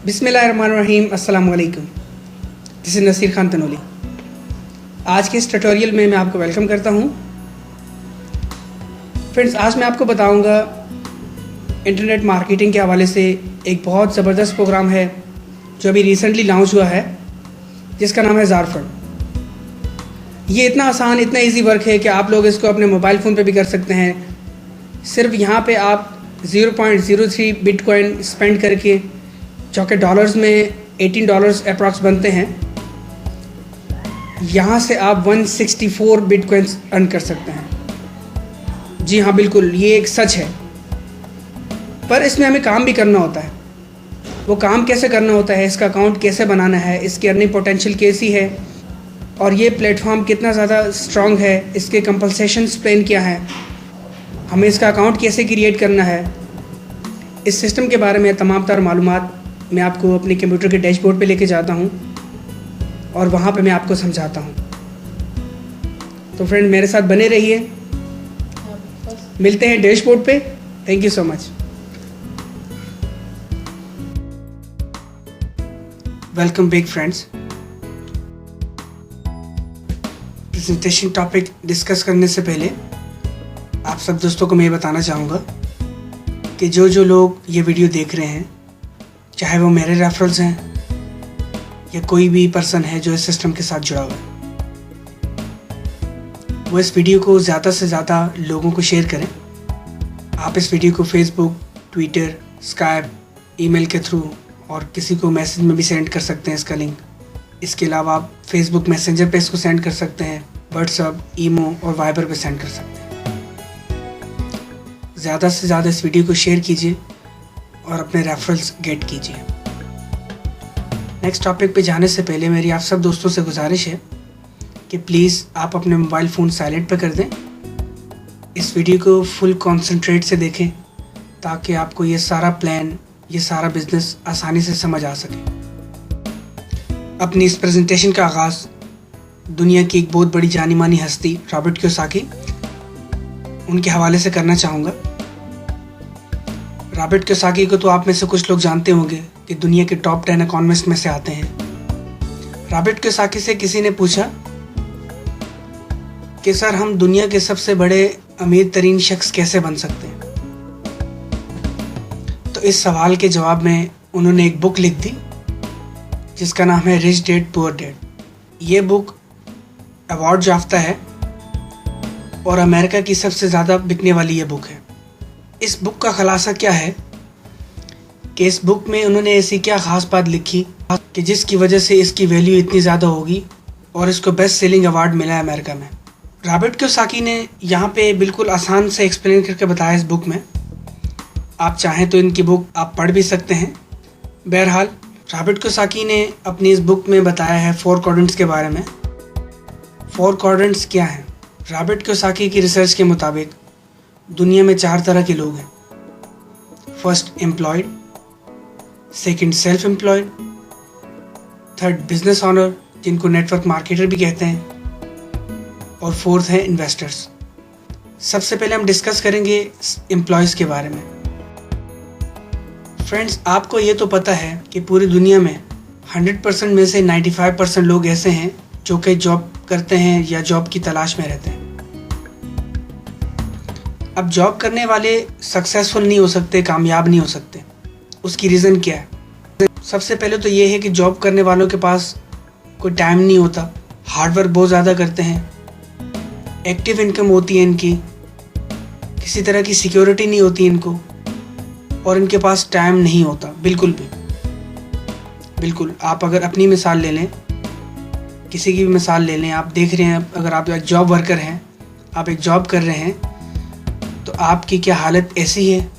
बिस्मिल्लाहिर्रहमानिर्रहीम, अस्सलाम वालेकुम। This is Nasir Khan Tanoli. आज के इस ट्यूटोरियल में मैं आपको वेलकम करता हूँ। फ्रेंड्स, आज मैं आपको बताऊँगा इंटरनेट मार्केटिंग के हवाले से एक बहुत ज़बरदस्त प्रोग्राम है जो अभी रिसेंटली लॉन्च हुआ है, जिसका नाम है ज़ारफंड। ये इतना आसान, इतना इजी वर्क है कि आप लोग इसको अपने मोबाइल फ़ोन पे भी कर सकते हैं। सिर्फ यहाँ पे आप 0.03 बिटकॉइन स्पेंड करके, जो कि डॉलर्स में $18 अप्रॉक्स बनते हैं, यहाँ से आप 164 बिटकॉइंस अर्न कर सकते हैं। जी हाँ, बिल्कुल, ये एक सच है। पर इसमें हमें काम भी करना होता है। वो काम कैसे करना होता है, इसका अकाउंट कैसे बनाना है, इसकी अर्निंग पोटेंशियल कैसी है, और ये प्लेटफॉर्म कितना ज़्यादा स्ट्रॉन्ग है, इसके कंपनसेशंस प्लान क्या है, हमें इसका अकाउंट कैसे क्रिएट करना है, इस सिस्टम के बारे में तमाम तर मालूमात मैं आपको अपने कंप्यूटर के डैशबोर्ड पे लेके जाता हूँ और वहाँ पे मैं आपको समझाता हूँ। तो फ्रेंड, मेरे साथ बने रहिए। मिलते हैं डैशबोर्ड पे। Thank you so much. Welcome back friends. Presentation topic discuss करने से पहले आप सब दोस्तों को मैं बताना चाहूँगा कि जो लोग ये वीडियो देख रहे हैं, चाहे वो मेरे रेफरल्स हैं या कोई भी पर्सन है जो इस सिस्टम के साथ जुड़ा हुआ है, वो इस वीडियो को ज़्यादा से ज़्यादा लोगों को शेयर करें। आप इस वीडियो को फेसबुक, ट्विटर, स्काइप, ईमेल के थ्रू और किसी को मैसेज में भी सेंड कर सकते हैं इसका लिंक। इसके अलावा आप फेसबुक मैसेंजर पे इसको सेंड कर सकते हैं, व्हाट्सएप, ईमो और वाइबर पे सेंड कर सकते हैं। ज़्यादा से ज़्यादा इस वीडियो को शेयर कीजिए और अपने रेफरल्स गेट कीजिए। नेक्स्ट टॉपिक पे जाने से पहले मेरी आप सब दोस्तों से गुजारिश है कि प्लीज़ आप अपने मोबाइल फ़ोन साइलेंट पे कर दें। इस वीडियो को फुल कंसंट्रेट से देखें ताकि आपको ये सारा प्लान, ये सारा बिजनेस आसानी से समझ आ सके। अपनी इस प्रेजेंटेशन का आगाज़ दुनिया की एक बहुत बड़ी जानी मानी हस्ती रॉबर्ट कियोसाकी, उनके हवाले से करना चाहूँगा। रॉबर्ट कियोसाकी को तो आप में से कुछ लोग जानते होंगे कि दुनिया के टॉप 10 इकोनॉमिस्ट में से आते हैं। रॉबर्ट कियोसाकी से किसी ने पूछा कि सर, हम दुनिया के सबसे बड़े अमीर तरीन शख्स कैसे बन सकते हैं? तो इस सवाल के जवाब में उन्होंने एक बुक लिख दी जिसका नाम है रिच डैड पुअर डैड। ये बुक अवार्ड याफ्ता है और अमेरिका की सबसे ज़्यादा बिकने वाली ये बुक है। इस बुक का खुलासा क्या है कि इस बुक में उन्होंने ऐसी क्या ख़ास बात लिखी कि जिसकी वजह से इसकी वैल्यू इतनी ज़्यादा होगी और इसको बेस्ट सेलिंग अवार्ड मिला है अमेरिका में। रॉबर्ट कियोसाकी ने यहाँ पे बिल्कुल आसान से एक्सप्लेन करके बताया इस बुक में। आप चाहें तो इनकी बुक आप पढ़ भी सकते हैं। बहरहाल, रॉबर्ट कियोसाकी ने अपनी इस बुक में बताया है 4 क्वाड्रेंट्स के बारे में। 4 क्वाड्रेंट्स क्या हैं? रॉबर्ट कियोसाकी की रिसर्च के मुताबिक दुनिया में 4 तरह के लोग हैं। First, employed. Second, self employed. Third, business honour, जिनको नेटवर्क मार्केटर भी कहते हैं। और फोर्थ है इन्वेस्टर्स। सबसे पहले हम डिस्कस करेंगे एम्प्लॉयज़ के बारे में। फ्रेंड्स, आपको ये तो पता है कि पूरी दुनिया में 100% में से 95% लोग ऐसे हैं जो कि जॉब करते हैं या जॉब की तलाश में रहते हैं। अब जॉब करने वाले सक्सेसफुल नहीं हो सकते, कामयाब नहीं हो सकते। उसकी रीज़न क्या है? सबसे पहले तो ये है कि जॉब करने वालों के पास कोई टाइम नहीं होता, हार्डवर्क बहुत ज़्यादा करते हैं, एक्टिव इनकम होती है इनकी, किसी तरह की सिक्योरिटी नहीं होती इनको, और इनके पास टाइम नहीं होता बिल्कुल भी। बिल्कुल, आप अगर अपनी मिसाल ले लें, किसी की भी मिसाल ले लें, आप देख रहे हैं, अगर आप एक जॉब वर्कर हैं, आप एक जॉब कर रहे हैं, तो आपकी क्या हालत ऐसी है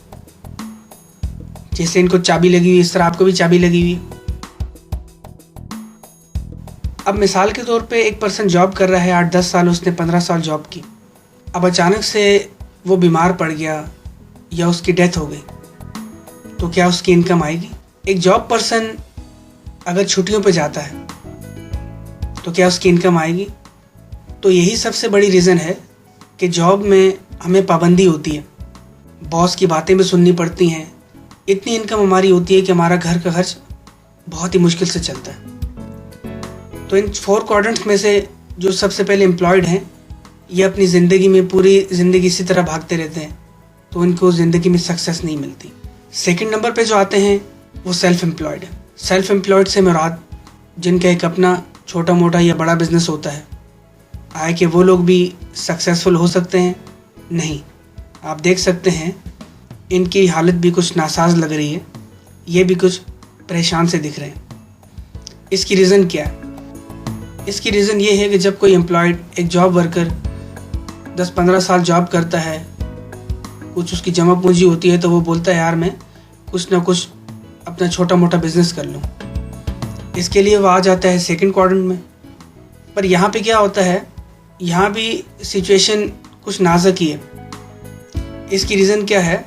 जैसे इनको चाबी लगी हुई, इस तरह आपको भी चाबी लगी हुई। अब मिसाल के तौर पे एक पर्सन जॉब कर रहा है 8-10 साल, उसने 15 साल जॉब की। अब अचानक से वो बीमार पड़ गया या उसकी डेथ हो गई, तो क्या उसकी इनकम आएगी? एक जॉब पर्सन अगर छुट्टियों पे जाता है तो क्या उसकी इनकम आएगी? तो यही सबसे बड़ी रीज़न है कि जॉब में हमें पाबंदी होती है, बॉस की बातें भी सुननी पड़ती हैं। इतनी इनकम हमारी होती है कि हमारा घर का खर्च बहुत ही मुश्किल से चलता है। तो इन 4 क्वाड्रेंट्स में से जो सबसे पहले एम्प्लॉयड हैं, ये अपनी ज़िंदगी में पूरी ज़िंदगी इसी तरह भागते रहते हैं, तो इनको ज़िंदगी में सक्सेस नहीं मिलती। सेकंड नंबर पे जो आते हैं वो सेल्फ एम्प्लॉयड है। सेल्फ एम्प्लॉयड से मुराद जिनका एक अपना छोटा मोटा या बड़ा बिजनेस होता है। आए कि वो लोग भी सक्सेसफुल हो सकते हैं? नहीं। आप देख सकते हैं इनकी हालत भी कुछ नासाज लग रही है, ये भी कुछ परेशान से दिख रहे हैं। इसकी रीज़न क्या है? इसकी रीज़न ये है कि जब कोई एम्प्लॉयड, एक जॉब वर्कर 10-15 साल जॉब करता है, कुछ उसकी जमा पूंजी होती है, तो वो बोलता है यार मैं कुछ ना कुछ अपना छोटा मोटा बिजनेस कर लूँ। इसके लिए वो आ जाता है सेकंड क्वाड्रेंट में। पर यहाँ पे क्या होता है, यहाँ भी सिचुएशन कुछ नाजुक ही है। इसकी रीज़न क्या है?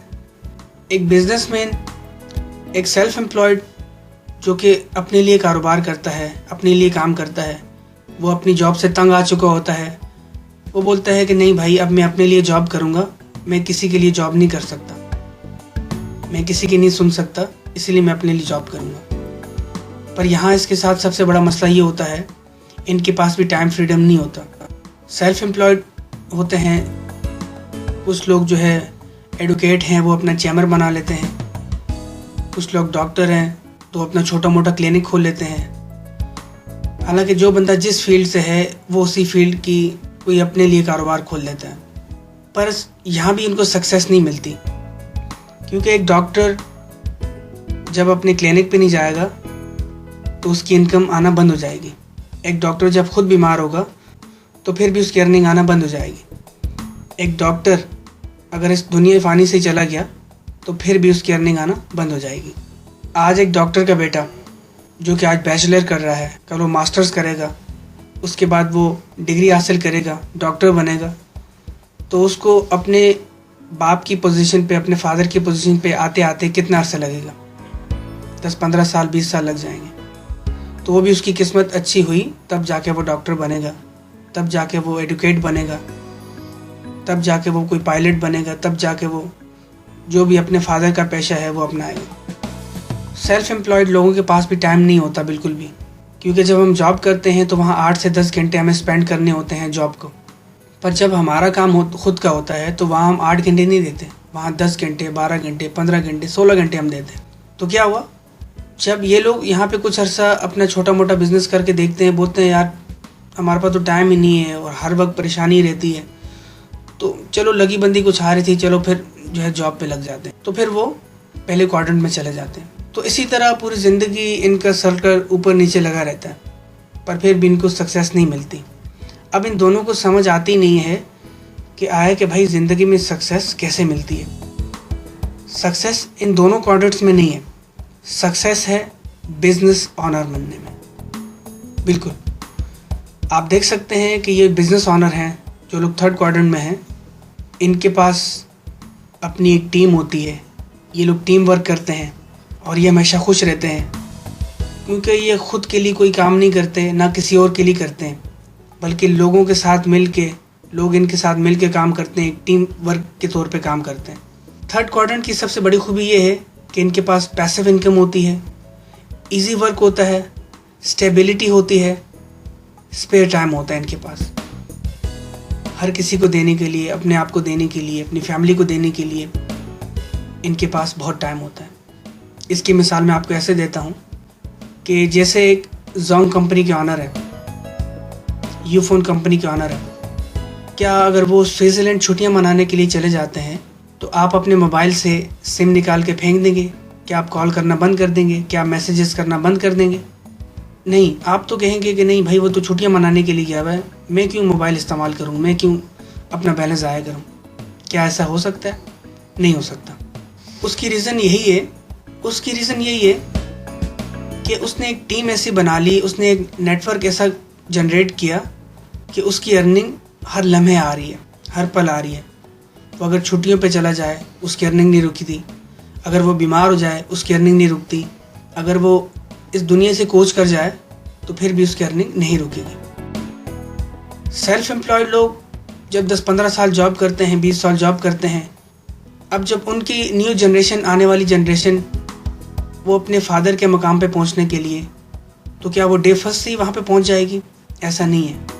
एक बिजनेसमैन, एक सेल्फ एम्प्लॉयड जो कि अपने लिए कारोबार करता है, अपने लिए काम करता है, वो अपनी जॉब से तंग आ चुका होता है। वो बोलता है कि नहीं भाई, अब मैं अपने लिए जॉब करूँगा, मैं किसी के लिए जॉब नहीं कर सकता, मैं किसी की नहीं सुन सकता, इसलिए मैं अपने लिए जॉब करूँगा। पर यहाँ इसके साथ सबसे बड़ा मसला ये होता है, इनके पास भी टाइम फ्रीडम नहीं होता। सेल्फ एम्प्लॉयड होते हैं कुछ लोग, जो है एडवोकेट हैं, वो अपना चैम्बर बना लेते हैं। कुछ लोग डॉक्टर हैं तो अपना छोटा मोटा क्लिनिक खोल लेते हैं। हालांकि जो बंदा जिस फील्ड से है वो उसी फील्ड की कोई अपने लिए कारोबार खोल लेता है। पर यहाँ भी उनको सक्सेस नहीं मिलती, क्योंकि एक डॉक्टर जब अपने क्लिनिक पे नहीं जाएगा तो उसकी इनकम आना बंद हो जाएगी। एक डॉक्टर जब खुद बीमार होगा तो फिर भी उसकी अर्निंग आना बंद हो जाएगी। एक डॉक्टर अगर इस दुनिया फ़ानी से चला गया तो फिर भी उसकी अर्निंग आना बंद हो जाएगी। आज एक डॉक्टर का बेटा जो कि आज बैचलर कर रहा है, कल वो मास्टर्स करेगा, उसके बाद वो डिग्री हासिल करेगा, डॉक्टर बनेगा, तो उसको अपने बाप की पोजीशन पे, अपने फादर की पोजीशन पे आते आते कितना अर्सा लगेगा? 10-15 साल, 20 साल लग जाएंगे। तो वो भी उसकी किस्मत अच्छी हुई तब जाके वो डॉक्टर बनेगा, तब जाके वो एडवोकेट बनेगा, तब जाके वो कोई पायलट बनेगा, तब जाके वो जो भी अपने फादर का पेशा है वो अपनाएगा। सेल्फ एम्प्लॉयड लोगों के पास भी टाइम नहीं होता बिल्कुल भी, क्योंकि जब हम जॉब करते हैं तो वहाँ 8 से 10 घंटे हमें स्पेंड करने होते हैं जॉब को। पर जब हमारा काम खुद का होता है तो वहाँ हम 8 घंटे नहीं देते, वहाँ 10 घंटे, 12 घंटे, 15 घंटे, 16 घंटे हम देते हैं। तो क्या हुआ, जब ये लोग यहाँ पे कुछ अर्सा अपना छोटा मोटा बिजनेस करके देखते हैं, बोलते हैं यार हमारे पास तो टाइम ही नहीं है और हर वक्त परेशानी रहती है, तो चलो लगी बंदी कुछ आ रही थी, चलो फिर जो है जॉब पे लग जाते हैं। तो फिर वो पहले क्वाड्रेंट में चले जाते हैं। तो इसी तरह पूरी ज़िंदगी इनका सर्कल ऊपर नीचे लगा रहता है, पर फिर भी इनको सक्सेस नहीं मिलती। अब इन दोनों को समझ आती नहीं है कि आया कि भाई ज़िंदगी में सक्सेस कैसे मिलती है। सक्सेस इन दोनों क्वाड्रेंट्स में नहीं है, सक्सेस है बिजनेस ऑनर बनने में। बिल्कुल, आप देख सकते हैं कि ये बिजनेस ऑनर हैं जो लोग थर्ड क्वाड्रेंट में हैं, इनके पास अपनी एक टीम होती है, ये लोग टीम वर्क करते हैं और ये हमेशा खुश रहते हैं, क्योंकि ये ख़ुद के लिए कोई काम नहीं करते, ना किसी और के लिए करते हैं, बल्कि लोगों के साथ मिल के, लोग इनके साथ मिल के काम करते हैं, एक टीम वर्क के तौर पे काम करते हैं। थर्ड क्वाड्रेंट की सबसे बड़ी खूबी ये है कि इनके पास पैसिव इनकम होती है, इजी वर्क होता है, स्टेबिलिटी होती है, स्पेयर टाइम होता है इनके पास हर किसी को देने के लिए, अपने आप को देने के लिए, अपनी फैमिली को देने के लिए इनके पास बहुत टाइम होता है। इसकी मिसाल मैं आपको ऐसे देता हूँ कि जैसे एक जोंग कंपनी के ऑनर है, यूफोन कंपनी के ऑनर है, क्या अगर वो स्विट्ज़रलैंड छुट्टियाँ मनाने के लिए चले जाते हैं तो आप अपने मोबाइल से सिम निकाल के फेंक देंगे? क्या आप कॉल करना बंद कर देंगे? क्या आप मैसेजेस करना बंद कर देंगे? नहीं, आप तो कहेंगे कि नहीं भाई वो तो छुट्टियाँ मनाने के लिए गया हुआ है, मैं क्यों मोबाइल इस्तेमाल करूँ, मैं क्यों अपना बैलेंस ज़ाया करूँ। क्या ऐसा हो सकता है? नहीं हो सकता। उसकी रीज़न यही है कि उसने एक टीम ऐसी बना ली, उसने एक नेटवर्क ऐसा जनरेट किया कि उसकी अर्निंग हर लम्हे आ रही है, हर पल आ रही है। वो अगर छुट्टियों पे चला जाए उसकी अर्निंग नहीं रुकी थी, अगर वो बीमार हो जाए उसकी अर्निंग नहीं रुकती, अगर वो इस दुनिया से कोच कर जाए तो फिर भी उसकी अर्निंग नहीं रुकेगी। सेल्फ एम्प्लॉयड लोग जब 10-15 साल जॉब करते हैं, 20 साल जॉब करते हैं, अब जब उनकी न्यू जनरेशन, आने वाली जनरेशन, वो अपने फादर के मकाम पे पहुंचने के लिए, तो क्या वो डे फर्स्ट से ही वहाँ पे पहुंच जाएगी? ऐसा नहीं है।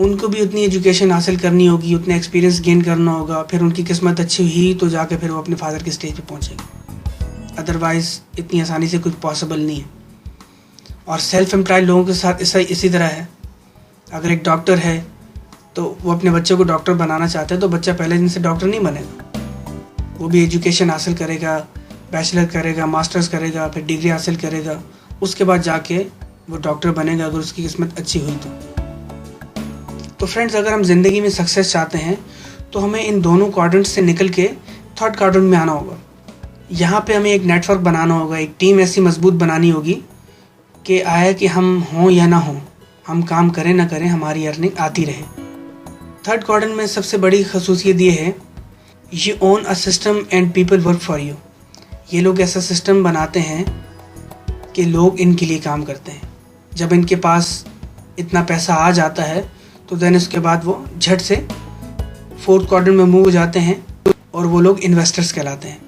उनको भी उतनी एजुकेशन हासिल करनी होगी, उतना एक्सपीरियंस गेन करना होगा, फिर उनकी किस्मत अच्छी हुई तो जाके फिर वो अपने फादर के स्टेज पे पहुंचेगी। अदरवाइज़ इतनी आसानी से कुछ पॉसिबल नहीं है। और सेल्फ एम्प्लॉयड लोगों के साथ इसी तरह है। अगर एक डॉक्टर है तो वो अपने बच्चे को डॉक्टर बनाना चाहते हैं, तो बच्चा पहले दिन से डॉक्टर नहीं बनेगा। वो भी एजुकेशन हासिल करेगा, बैचलर करेगा, मास्टर्स करेगा, फिर डिग्री हासिल करेगा, उसके बाद जाके वो डॉक्टर बनेगा, अगर उसकी किस्मत अच्छी हुई तो फ्रेंड्स, अगर हम ज़िंदगी में सक्सेस चाहते हैं तो हमें इन दोनों क्वाड्रेंट से निकल के थर्ड क्वाड्रेंट में आना होगा। यहाँ पे हमें एक नेटवर्क बनाना होगा, एक टीम ऐसी मजबूत बनानी होगी कि आया कि हम हों या ना हों, हम काम करें ना करें, हमारी अर्निंग आती रहे। थर्ड क्वाड्रेंट में सबसे बड़ी खसूसियत ये है, you own a system and people work for you. ये लोग ऐसा सिस्टम बनाते हैं कि लोग इनके लिए काम करते हैं। जब इनके पास इतना पैसा आ जाता है तो देन उसके बाद वो झट से फोर्थ क्वाड्रेंट में मूव हो जाते हैं और वो लोग इन्वेस्टर्स कहलाते हैं।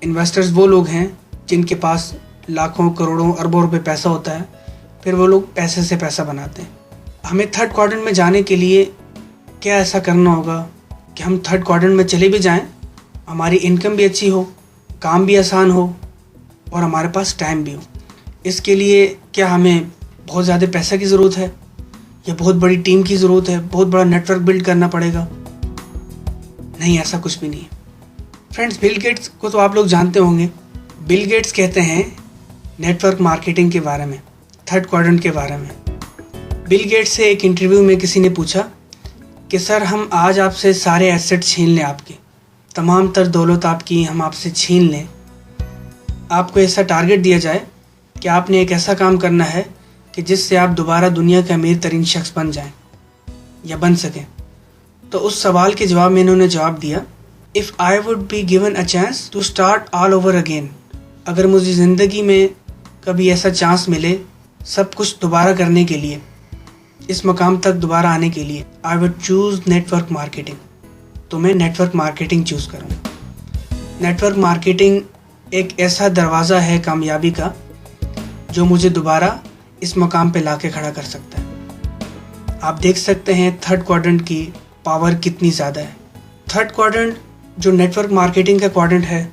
इन्वेस्टर्स वो लोग हैं जिनके पास लाखों करोड़ों अरबों रुपए पैसा होता है, फिर वो लोग पैसे से पैसा बनाते हैं। हमें थर्ड क्वाड्रेंट में जाने के लिए क्या ऐसा करना होगा कि हम थर्ड क्वाड्रेंट में चले भी जाएं, हमारी इनकम भी अच्छी हो, काम भी आसान हो और हमारे पास टाइम भी हो। इसके लिए क्या हमें बहुत ज़्यादा पैसा की ज़रूरत है या बहुत बड़ी टीम की ज़रूरत है, बहुत बड़ा नेटवर्क बिल्ड करना पड़ेगा? नहीं, ऐसा कुछ भी नहीं है। फ्रेंड्स, बिल गेट्स को तो आप लोग जानते होंगे। बिल गेट्स कहते हैं नेटवर्क मार्केटिंग के बारे में, थर्ड क्वाड्रेंट के बारे में। बिल गेट्स से एक इंटरव्यू में किसी ने पूछा कि सर, हम आज आपसे सारे एसेट छीन लें, आपके तमाम तर दौलत आपकी हम आपसे छीन लें, आपको ऐसा टारगेट दिया जाए कि आपने एक ऐसा काम करना है कि जिससे आप दोबारा दुनिया के अमीर तरीन शख्स बन जाएं या बन सकें। तो उस सवाल के जवाब में इन्होंने जवाब दिया, if I would be given a chance to start all over again, अगर मुझे ज़िंदगी में कभी ऐसा चांस मिले सब कुछ दोबारा करने के लिए, इस मकाम तक दोबारा आने के लिए, I would choose network marketing. तो मैं नेटवर्क मार्केटिंग चूज़ करूँगा। नेटवर्क मार्केटिंग एक ऐसा दरवाज़ा है कामयाबी का जो मुझे दोबारा इस मकाम पे लाके खड़ा कर सकता है। आप देख सकते हैं थर्ड क्वाड्रेंट की पावर कितनी ज़्यादा है। थर्ड क्वाड्रेंट जो नेटवर्क मार्केटिंग का क्वाड्रेंट है,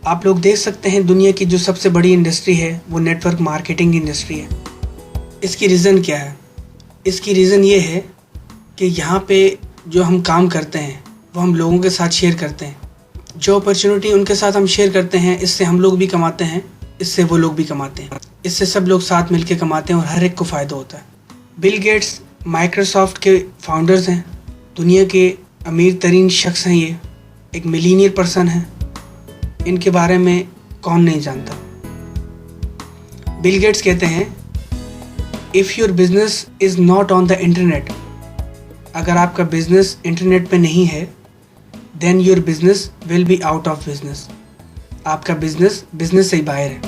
आप लोग देख सकते हैं दुनिया की जो सबसे बड़ी इंडस्ट्री है वो नेटवर्क मार्केटिंग इंडस्ट्री है। इसकी रीज़न क्या है? इसकी रीज़न ये है कि यहाँ पे जो हम काम करते हैं वो हम लोगों के साथ शेयर करते हैं। जो अपॉर्चुनिटी उनके साथ हम शेयर करते हैं, इससे हम लोग भी कमाते हैं, इससे वो लोग भी कमाते हैं, इससे सब लोग साथ मिलके कमाते हैं और हर एक को फ़ायदा होता है। बिल गेट्स माइक्रोसॉफ्ट के फाउंडर्स हैं, दुनिया के अमीर तरीन शख्स हैं, ये एक मिलीनियर पर्सन है। इनके बारे में कौन नहीं जानता। बिल गेट्स कहते हैं, if your business is not on the internet, अगर आपका बिजनेस इंटरनेट पे नहीं है, then your business will be out of business, आपका बिजनेस बिजनेस से ही बाहर है।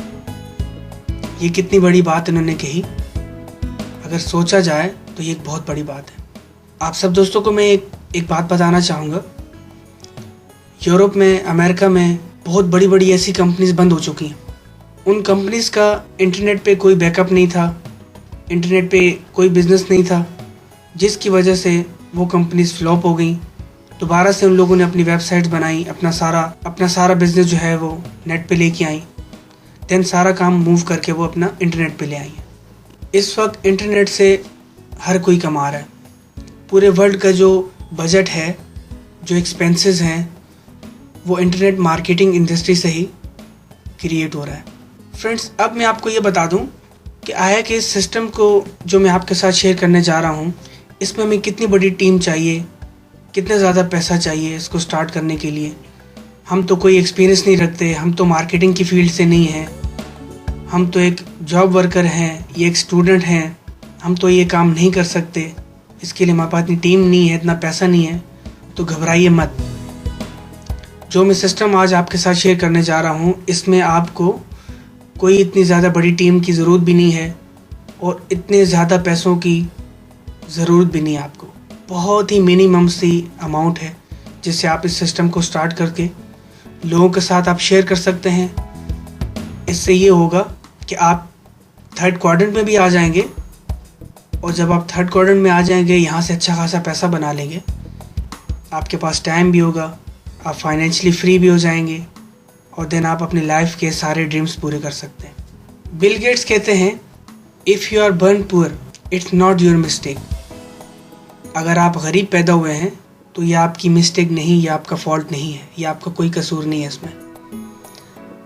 ये कितनी बड़ी बात इन्होंने कही, अगर सोचा जाए तो ये एक बहुत बड़ी बात है। आप सब दोस्तों को मैं एक बात बताना चाहूँगा। यूरोप में, अमेरिका में बहुत बड़ी बड़ी ऐसी कंपनीज बंद हो चुकी हैं। उन कंपनीज का इंटरनेट पे कोई बैकअप नहीं था, इंटरनेट पे कोई बिजनेस नहीं था, जिसकी वजह से वो कंपनीज फ्लॉप हो गई। दोबारा से उन लोगों ने अपनी वेबसाइट्स बनाई, अपना सारा बिजनेस जो है वो नेट पे लेके आई, देन सारा काम मूव करके वो अपना इंटरनेट पे ले आई है। इस वक्त इंटरनेट से हर कोई कमा रहा है। पूरे वर्ल्ड का जो बजट है, जो एक्सपेंसेस हैं, वो इंटरनेट मार्केटिंग इंडस्ट्री से ही क्रिएट हो रहा है। फ्रेंड्स, अब मैं आपको ये बता दूं कि आया कि इस सिस्टम को जो मैं आपके साथ शेयर करने जा रहा हूं, इसमें हमें कितनी बड़ी टीम चाहिए, कितना ज़्यादा पैसा चाहिए इसको स्टार्ट करने के लिए। हम तो कोई एक्सपीरियंस नहीं रखते, हम तो मार्केटिंग की फील्ड से नहीं हैं, हम तो एक जॉब वर्कर हैं, ये एक स्टूडेंट हैं, हम तो ये काम नहीं कर सकते, इसके लिए हमारे पास इतनी टीम नहीं है, इतना पैसा नहीं है। तो घबराइए मत। जो मैं सिस्टम आज आपके साथ शेयर करने जा रहा हूँ, इसमें आपको कोई इतनी ज़्यादा बड़ी टीम की ज़रूरत भी नहीं है और इतने ज़्यादा पैसों की ज़रूरत भी नहीं है आपको। बहुत ही मिनिमम सी अमाउंट है जिससे आप इस सिस्टम को स्टार्ट करके लोगों के साथ आप शेयर कर सकते हैं। इससे ये होगा कि आप थर्ड क्वाड्रेंट में भी आ जाएंगे, और जब आप थर्ड क्वाड्रेंट में आ जाएंगे यहाँ से अच्छा खासा पैसा बना लेंगे, आपके पास टाइम भी होगा, आप फाइनेंशियली फ्री भी हो जाएंगे, और देन आप अपनी लाइफ के सारे ड्रीम्स पूरे कर सकते हैं। बिल गेट्स कहते हैं, if you are born poor it's not your mistake. अगर आप गरीब पैदा हुए हैं तो ये आपकी मिस्टेक नहीं, ये आपका फॉल्ट नहीं है, ये आपका कोई कसूर नहीं है इसमें।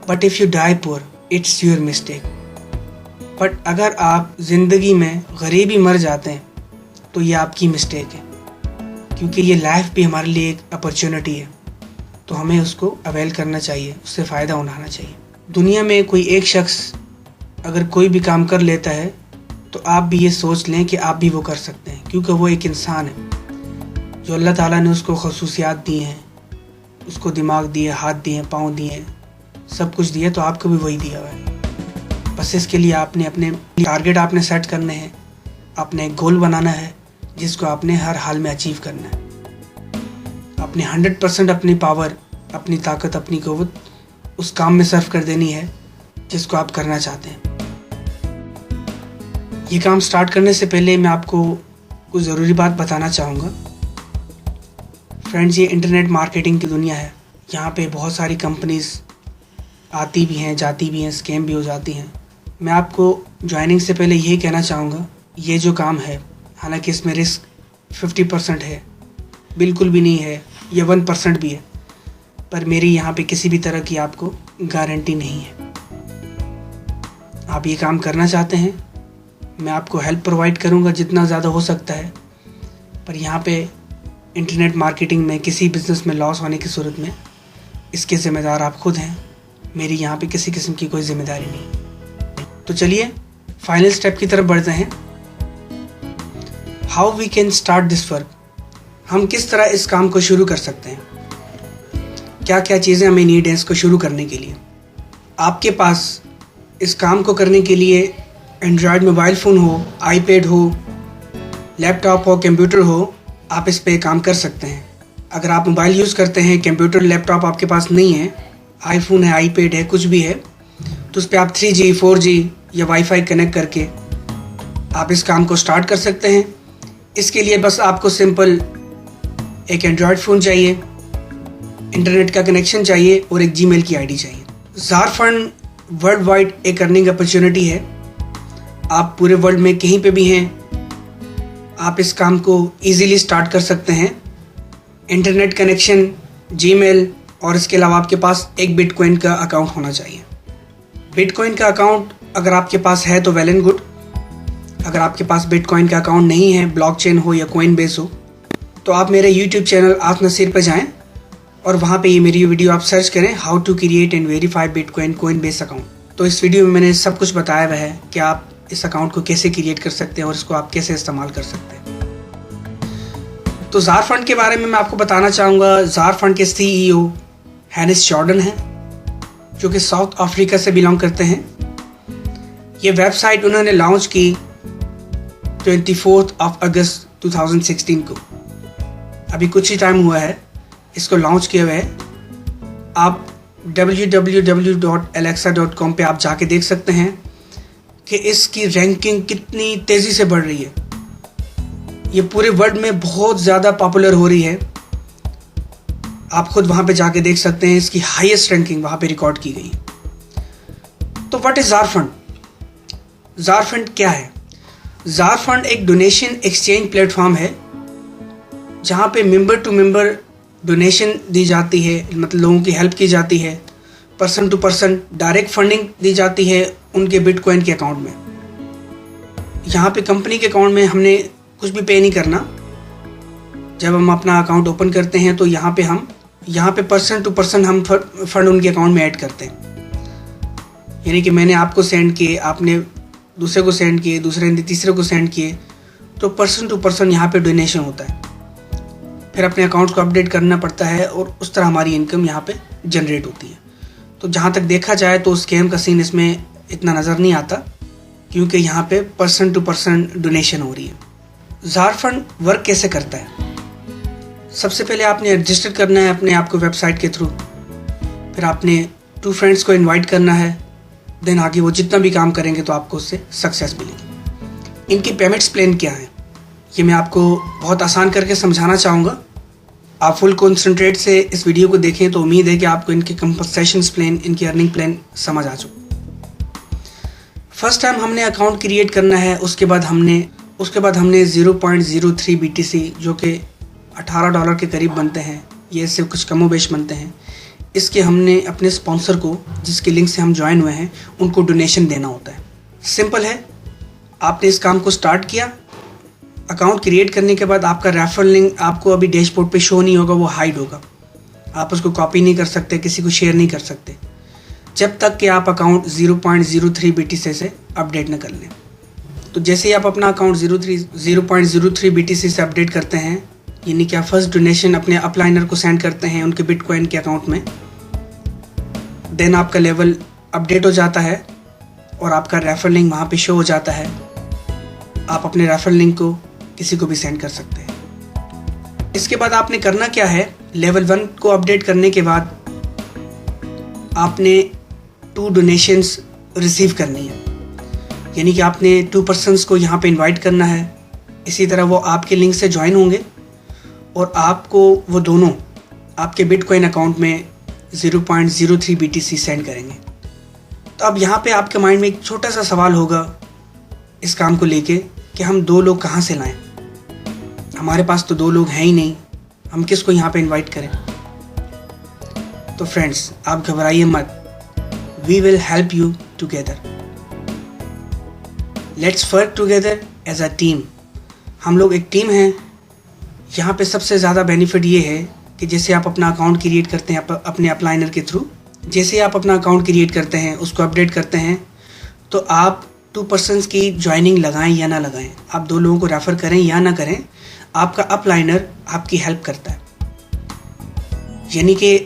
But if you die poor it's your mistake. But अगर आप ज़िंदगी में गरीबी मर जाते हैं तो ये आपकी मिस्टेक है, क्योंकि ये लाइफ भी हमारे लिए एक अपॉर्चुनिटी है, तो हमें उसको अवेल करना चाहिए, उससे फ़ायदा उठाना चाहिए। दुनिया में कोई एक शख्स अगर कोई भी काम कर लेता है तो आप भी ये सोच लें कि आप भी वो कर सकते हैं, क्योंकि वो एक इंसान है जो अल्लाह ताला ने उसको खसूसियात दी हैं, उसको दिमाग दिए, हाथ दिए, पाँव दिए, सब कुछ दिया, तो आपको भी वही दिया हुआ है। बस इसके लिए आपने अपने टारगेट आपने सेट करने हैं, आपने एक गोल बनाना है जिसको आपने हर हाल में अचीव करना है। अपने 100% अपनी पावर, अपनी ताकत, अपनी क़ुव्वत उस काम में सर्व कर देनी है जिसको आप करना चाहते हैं। ये काम स्टार्ट करने से पहले मैं आपको कुछ ज़रूरी बात बताना चाहूँगा। फ्रेंड्स, ये इंटरनेट मार्केटिंग की दुनिया है। यहाँ पे बहुत सारी कंपनीज़ आती भी हैं, जाती भी हैं, स्कैम भी हो जाती हैं। मैं आपको ज्वाइनिंग से पहले यही कहना चाहूँगा, ये जो काम है, हालांकि इसमें रिस्क 50% है, बिल्कुल भी नहीं है, ये 1% भी है, पर मेरी यहाँ पे किसी भी तरह की आपको गारंटी नहीं है। आप ये काम करना चाहते हैं, मैं आपको हेल्प प्रोवाइड करूँगा जितना ज़्यादा हो सकता है, पर यहाँ पे इंटरनेट मार्केटिंग में किसी बिज़नेस में लॉस होने की सूरत में इसके ज़िम्मेदार आप खुद हैं। मेरी यहाँ पे किसी किस्म की कोई ज़िम्मेदारी नहीं। तो चलिए फाइनल स्टेप की तरफ बढ़ते हैं। How we can start this work. हम किस तरह इस काम को शुरू कर सकते हैं, क्या क्या चीज़ें हमें नीड है इसको शुरू करने के लिए। आपके पास इस काम को करने के लिए एंड्रॉयड मोबाइल फ़ोन हो, आईपैड हो, लैपटॉप हो, कंप्यूटर हो, आप इस पे काम कर सकते हैं। अगर आप मोबाइल यूज़ करते हैं, कंप्यूटर, लैपटॉप आपके पास नहीं है, आईफोन है, आईपैड है, कुछ भी है, तो उस पर आप 3G, 4G या वाईफाई कनेक्ट करके आप इस काम को स्टार्ट कर सकते हैं। इसके लिए बस आपको सिंपल एक एंड्रॉयड फ़ोन चाहिए, इंटरनेट का कनेक्शन चाहिए और एक जीमेल की आईडी चाहिए। ज़ार फंड वर्ल्ड वाइड एक अर्निंग अपॉर्चुनिटी है। आप पूरे वर्ल्ड में कहीं पे भी हैं, आप इस काम को इजीली स्टार्ट कर सकते हैं। इंटरनेट कनेक्शन, जीमेल और इसके अलावा आपके पास एक बिटकॉइन का अकाउंट होना चाहिए। बिटकॉइन का अकाउंट अगर आपके पास है तो वेल एंड गुड। अगर आपके पास बिटकॉइन का अकाउंट नहीं है, ब्लॉकचेन हो या कोइनबेस हो, तो आप मेरे यूट्यूब चैनल आस नसीर पर जाएं और वहाँ पे ये मेरी वीडियो आप सर्च करें, how to create and verify bitcoin Coinbase account. तो इस वीडियो में मैंने सब कुछ बताया हुआ है कि आप इस अकाउंट को कैसे क्रिएट कर सकते हैं और इसको आप कैसे इस्तेमाल कर सकते हैं। तो ज़ार फंड के बारे में मैं आपको बताना चाहूँगा। ज़ार फंड के CEO हैनिस जॉर्डन हैं, जो कि साउथ अफ्रीका से बिलोंग करते हैं। ये वेबसाइट उन्होंने लॉन्च की 24 अगस्त 2016 को। अभी कुछ ही टाइम हुआ है इसको लॉन्च किए हुए। आप www.alexa.com पे आप जाके देख सकते हैं कि इसकी रैंकिंग कितनी तेज़ी से बढ़ रही है। ये पूरे वर्ल्ड में बहुत ज़्यादा पॉपुलर हो रही है। आप खुद वहाँ पे जाके देख सकते हैं, इसकी हाईएस्ट रैंकिंग वहाँ पे रिकॉर्ड की गई। तो what is Zar fund? Zar fund क्या है? ज़ार फंड एक डोनेशन एक्सचेंज प्लेटफॉर्म है जहाँ पे मेंबर टू मेंबर डोनेशन दी जाती है, मतलब लोगों की हेल्प की जाती है। Person to person direct funding दी जाती है उनके बिटकॉइन के अकाउंट में। यहाँ पे कंपनी के अकाउंट में हमने कुछ भी पे नहीं करना। जब हम अपना अकाउंट ओपन करते हैं तो यहाँ पे पर्सन टू पर्सन हम फंड उनके अकाउंट में ऐड करते हैं। यानी कि मैंने आपको सेंड किए, आपने दूसरे को सेंड किए, दूसरे ने तीसरे को सेंड किए, तो पर्सन टू पर्सन यहाँ पे डोनेशन होता है। फिर अपने अकाउंट को अपडेट करना पड़ता है और उस तरह हमारी इनकम यहाँ पे जनरेट होती है। तो जहाँ तक देखा जाए तो स्कैम का सीन इसमें इतना नज़र नहीं आता, क्योंकि यहाँ पे पर्सन टू पर्सन डोनेशन हो रही है। ज़ार फंड वर्क कैसे करता है? सबसे पहले आपने रजिस्टर करना है अपने आप को वेबसाइट के थ्रू। फिर आपने 2 फ्रेंड्स को इनवाइट करना है देन आगे वो जितना भी काम करेंगे तो आपको उससे सक्सेस मिलेगी। इनकी पेमेंट्स प्लान क्या है ये मैं आपको बहुत आसान करके समझाना चाहूँगा। आप फुल कॉन्सेंट्रेट से इस वीडियो को देखें तो उम्मीद है कि आपको इनके कंपनसेशन प्लान, इनकी अर्निंग प्लान समझ आ चुका। फर्स्ट टाइम हमने अकाउंट क्रिएट करना है, उसके बाद हमने 0.03 BTC जो कि $18 के करीब बनते हैं, ये इससे कुछ कमो बेश बनते हैं, इसके हमने अपने स्पॉन्सर को, जिसके लिंक से हम ज्वाइन हुए हैं, उनको डोनेशन देना होता है। सिंपल है, आपने इस काम को स्टार्ट किया। अकाउंट क्रिएट करने के बाद आपका रेफरल लिंक आपको अभी डैशबोर्ड पे शो नहीं होगा, वो हाइड होगा। आप उसको कॉपी नहीं कर सकते, किसी को शेयर नहीं कर सकते जब तक कि आप अकाउंट 0.03 BTC से अपडेट न कर लें। तो जैसे ही आप अपना अकाउंट 0.03 BTC से अपडेट करते हैं, यानी कि आप फर्स्ट डोनेशन अपने अपलाइनर को सेंड करते हैं उनके बिटकॉइन के अकाउंट में, देन आपका लेवल अपडेट हो जाता है और आपका रेफरल लिंक वहाँ पे शो हो जाता है। आप अपने रेफरल लिंक को किसी को भी सेंड कर सकते हैं। इसके बाद आपने करना क्या है, लेवल 1 को अपडेट करने के बाद आपने 2 डोनेशंस रिसीव करनी है, यानी कि आपने 2 पर्सन्स को यहाँ पे इनवाइट करना है। इसी तरह वो आपके लिंक से ज्वाइन होंगे और आपको वो दोनों आपके बिटकॉइन अकाउंट में 0.03 BTC सेंड करेंगे। तो अब यहाँ पे आपके माइंड में एक छोटा सा सवाल होगा इस काम को लेके कि हम 2 लोग कहाँ से लाएं, हमारे पास तो 2 लोग हैं ही नहीं, हम किसको यहाँ पे इनवाइट करें। तो फ्रेंड्स, आप घबराइए मत, we will help you together, let's work together as a team. हम लोग एक टीम हैं। यहाँ पे सबसे ज़्यादा बेनिफिट ये है कि जैसे आप अपना अकाउंट क्रिएट करते हैं अपने अपलाइनर के थ्रू, जैसे आप अपना अकाउंट क्रिएट करते हैं, उसको अपडेट करते हैं, तो आप 2 पर्सन्स की ज्वाइनिंग लगाएं या ना लगाएं, आप 2 लोगों को रेफ़र करें या ना करें, आपका अपलाइनर आपकी हेल्प करता है। यानी कि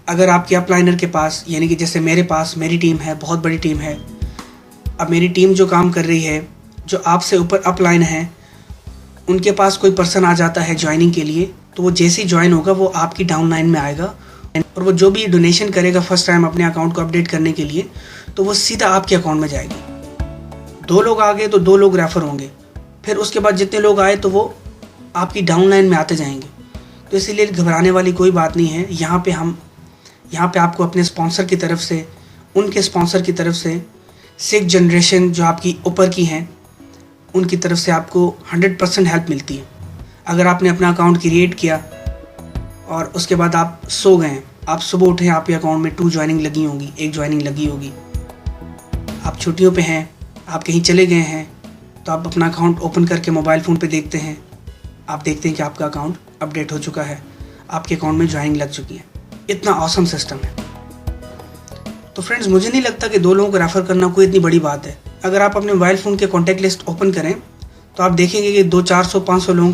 अगर आपके अपलाइनर के पास, यानी कि जैसे मेरे पास मेरी टीम है, बहुत बड़ी टीम है, अब मेरी टीम जो काम कर रही है, जो आपसे ऊपर अपलाइन है, उनके पास कोई पर्सन आ जाता है ज्वाइनिंग के लिए, तो वो जैसे ही ज्वाइन होगा वो आपकी डाउन लाइन में आएगा और वो जो भी डोनेशन करेगा फर्स्ट टाइम अपने अकाउंट को अपडेट करने के लिए, तो वो सीधा आपके अकाउंट में जाएगी। 2 लोग आ गए तो 2 लोग रेफ़र होंगे, फिर उसके बाद जितने लोग आए तो वो आपकी डाउन लाइन में आते जाएंगे। तो इसीलिए घबराने वाली कोई बात नहीं है। यहाँ पे आपको अपने स्पॉन्सर की तरफ से, उनके स्पॉन्सर की तरफ से, 6 जनरेशन जो आपकी ऊपर की हैं, उनकी तरफ से आपको 100% हेल्प मिलती है। अगर आपने अपना अकाउंट क्रिएट किया और उसके बाद आप सो गए, आप सुबह उठे, आपके अकाउंट में 2 ज्वाइनिंग लगी होंगी, 1 ज्वाइनिंग लगी होगी, आप छुट्टियों पे हैं, आप कहीं चले गए हैं, तो आप अपना अकाउंट ओपन करके मोबाइल फ़ोन पे देखते हैं, आप देखते हैं कि आपका अकाउंट अपडेट हो चुका है, आपके अकाउंट में ज्वाइनिंग लग चुकी है। इतना ऑसम सिस्टम है। तो फ्रेंड्स, मुझे नहीं लगता कि 2 लोगों को रेफ़र करना कोई इतनी बड़ी बात है। अगर आप अपने मोबाइल फ़ोन के कॉन्टैक्ट लिस्ट ओपन करें तो आप देखेंगे कि 200, 400, 500 लोगों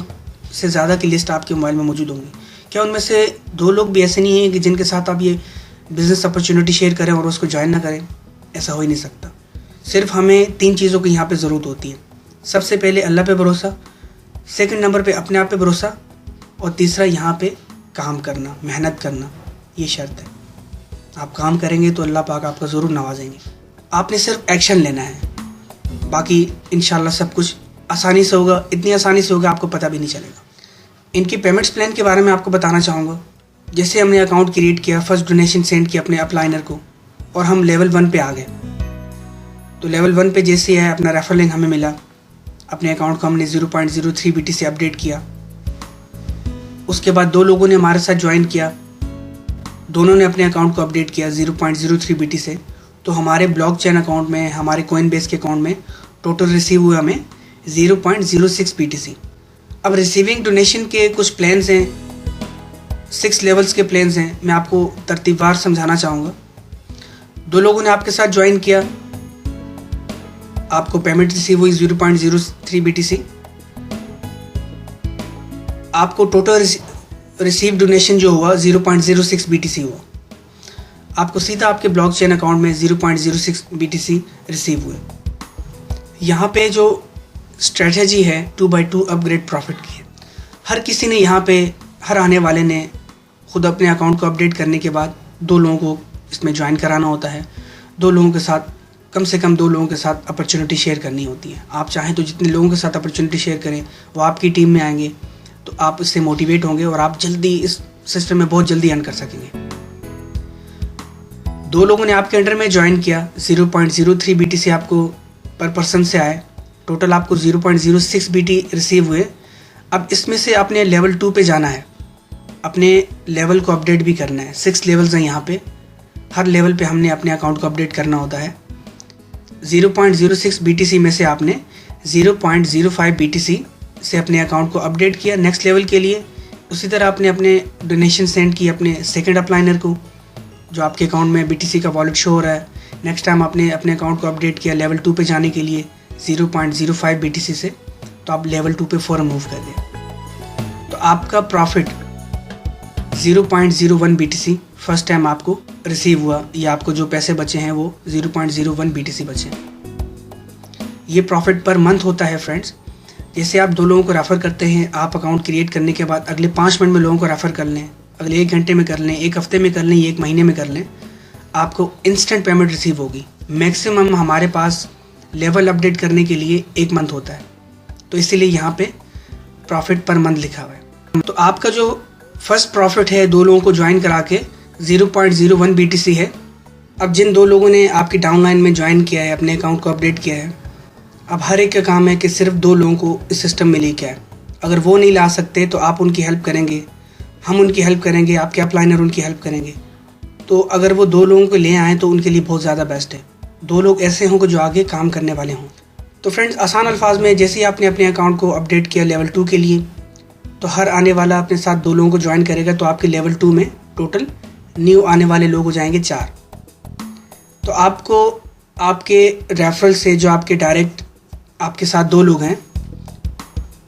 से ज़्यादा की लिस्ट आपके मोबाइल में मौजूद होंगी। क्या उनमें से 2 लोग भी ऐसे नहीं हैं कि जिनके साथ आप ये बिज़नेस अपॉर्चुनिटी शेयर करें और उसको ज्वाइन ना करें? ऐसा हो ही नहीं सकता। सिर्फ हमें 3 चीज़ों की यहाँ पे ज़रूरत होती है। सबसे पहले अल्लाह पे भरोसा, सेकंड नंबर पे अपने आप पे भरोसा, और तीसरा यहाँ पे काम करना, मेहनत करना, ये शर्त है। आप काम करेंगे तो अल्लाह पाक आपका ज़रूर नवाजेंगे। आपने सिर्फ एक्शन लेना है, बाकी इंशाल्लाह सब कुछ आसानी से होगा। इतनी आसानी से होगा आपको पता भी नहीं चलेगा। इनकी पेमेंट्स प्लान के बारे में आपको बताना चाहूँगा। जैसे हमने अकाउंट क्रिएट किया, फर्स्ट डोनेशन सेंड किया अपने अपलाइनर को और हम लेवल 1 पे आ गए, तो लेवल 1 पे जैसे है अपना रेफरल लिंक हमें मिला, अपने अकाउंट को हमने 0.03 BTC अपडेट किया। उसके बाद 2 लोगों ने हमारे साथ ज्वाइन किया, दोनों ने अपने अकाउंट को अपडेट किया 0.03 BTC से, तो हमारे ब्लॉकचेन अकाउंट में, हमारे कोइनबेस के अकाउंट में टोटल रिसीव हुआ हमें 0.06 BTC। अब रिसीविंग डोनेशन के कुछ प्लान्स हैं, 6 लेवल्स के प्लान्स हैं, मैं आपको तरतीबवार समझाना चाहूँगा। 2 लोगों ने आपके साथ ज्वाइन किया, आपको पेमेंट रिसीव हुई 0.03 BTC। आपको टोटल रिसीव डोनेशन जो हुआ 0.06 BTC हुआ। आपको सीधा आपके ब्लॉकचेन अकाउंट में 0.06 BTC रिसीव हुए। यहाँ पे जो स्ट्रेटजी है 2x2 अपग्रेड प्रॉफिट की है। हर किसी ने यहाँ पे, हर आने वाले ने खुद अपने अकाउंट को अपडेट करने के बाद 2 लोगों को इसमें ज्वाइन कराना होता है। 2 लोगों के साथ कम से कम 2 लोगों के साथ अपॉर्चुनिटी शेयर करनी होती है। आप चाहें तो जितने लोगों के साथ अपॉर्चुनिटी शेयर करें वो आपकी टीम में आएंगे, तो आप इससे मोटिवेट होंगे और आप जल्दी इस सिस्टम में बहुत जल्दी अर्न कर सकेंगे। 2 लोगों ने आपके अंडर में ज्वाइन किया, 0.03 BTC आपको पर पर्सन से आए, टोटल आपको 0.06 BT रिसीव हुए। अब इसमें से आपने लेवल 2 पे जाना है, अपने लेवल को अपडेट भी करना है। 6 लेवल्स हैं यहाँ पे, हर लेवल पे हमने अपने अकाउंट को अपडेट करना होता है। 0.06 BTC में से आपने 0.05 BTC से अपने अकाउंट को अपडेट किया नेक्स्ट लेवल के लिए। उसी तरह आपने अपने डोनेशन सेंड की अपने सेकंड अपलाइनर को, जो आपके अकाउंट में BTC का वॉलेट शो हो रहा है। नेक्स्ट टाइम आपने अपने अकाउंट को अपडेट किया लेवल 2 पे जाने के लिए 0.05 BTC से, तो आप लेवल 2 पे फ़ौरन मूव कर दें। तो आपका प्रॉफिट 0.01 BTC फर्स्ट टाइम आपको रिसीव हुआ, या आपको जो पैसे बचे हैं वो 0.01 BTC बचे हैं। ये प्रॉफिट पर मंथ होता है फ्रेंड्स। जैसे आप 2 लोगों को रेफ़र करते हैं, आप अकाउंट क्रिएट करने के बाद अगले 5 मिनट में लोगों को रेफ़र कर लें, अगले 1 घंटे में कर लें, 1 हफ्ते में कर लें, 1 महीने में कर लें, आपको इंस्टेंट पेमेंट रिसीव होगी। मैक्सिमम हमारे पास लेवल अपडेट करने के लिए 1 मंथ होता है, तो इसीलिए यहाँ पे प्रॉफिट पर मंथ लिखा हुआ है। तो आपका जो फर्स्ट प्रॉफिट है 2 लोगों को ज्वाइन करा के 0.01 BTC है। अब जिन 2 लोगों ने आपकी डाउनलाइन में ज्वाइन किया है, अपने अकाउंट को अपडेट किया है, अब हर एक का काम है कि सिर्फ 2 लोगों को इस सिस्टम में लेके आए। अगर वो नहीं ला सकते तो आप उनकी हेल्प करेंगे, हम उनकी हेल्प करेंगे, आपके अपलाइनर उनकी हेल्प करेंगे। तो अगर वो 2 लोगों को ले आएँ तो उनके लिए बहुत ज़्यादा बेस्ट है। 2 लोग ऐसे हों जो आगे काम करने वाले हों। तो फ्रेंड्स, आसान अल्फाज में, जैसे ही आपने अपने अकाउंट को अपडेट किया लेवल 2 के लिए, तो हर आने वाला अपने साथ 2 लोगों को ज्वाइन करेगा, तो आपके लेवल 2 में टोटल न्यू आने वाले लोग हो जाएंगे 4। तो आपको आपके रेफरल से, जो आपके डायरेक्ट आपके साथ 2 लोग हैं,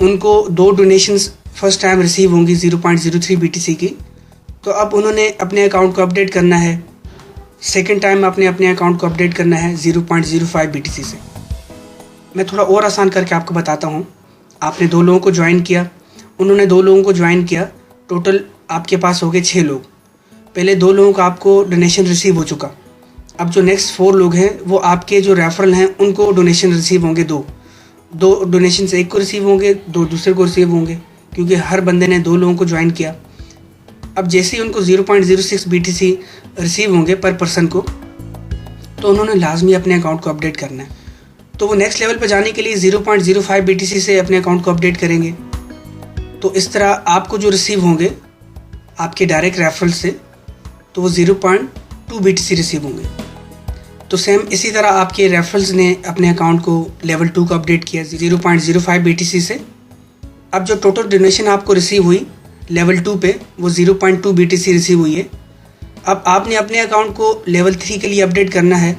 उनको 2 डोनेशंस फर्स्ट टाइम रिसीव होंगी 0.03 BTC की। तो अब उन्होंने अपने अकाउंट को अपडेट करना है, सेकेंड टाइम आपने अपने अकाउंट को अपडेट करना है 0.05 BTC से। मैं थोड़ा और आसान करके आपको बताता हूँ। आपने 2 लोगों को ज्वाइन किया, उन्होंने 2 लोगों को ज्वाइन किया, टोटल आपके पास हो गए 6 लोग। पहले 2 लोगों का आपको डोनेशन रिसीव हो चुका। अब जो नेक्स्ट 4 लोग हैं वो आपके जो रेफरल हैं उनको डोनेशन रिसीव होंगे। 2 डोनेशन से 1 को रिसीव होंगे, 2 दूसरे को रिसीव होंगे, क्योंकि हर बंदे ने 2 लोगों को ज्वाइन किया। अब जैसे ही उनको 0.06 BTC रिसीव होंगे पर पर्सन को, तो उन्होंने लाजमी अपने अकाउंट को अपडेट करना है। तो वो नेक्स्ट लेवल पर जाने के लिए 0.05 BTC से अपने अकाउंट को अपडेट करेंगे। तो इस तरह आपको जो रिसीव होंगे आपके डायरेक्ट रेफरल से, तो वो 0.2 BTC रिसीव होंगे। तो सेम इसी तरह आपके रेफरल्स ने अपने अकाउंट को लेवल 2 को अपडेट किया 0.05 BTC से। अब जो टोटल डोनेशन आपको रिसीव हुई लेवल 2 पे, वो 0.2 BTC रिसीव हुई है। अब आपने अपने अकाउंट को लेवल 3 के लिए अपडेट करना है,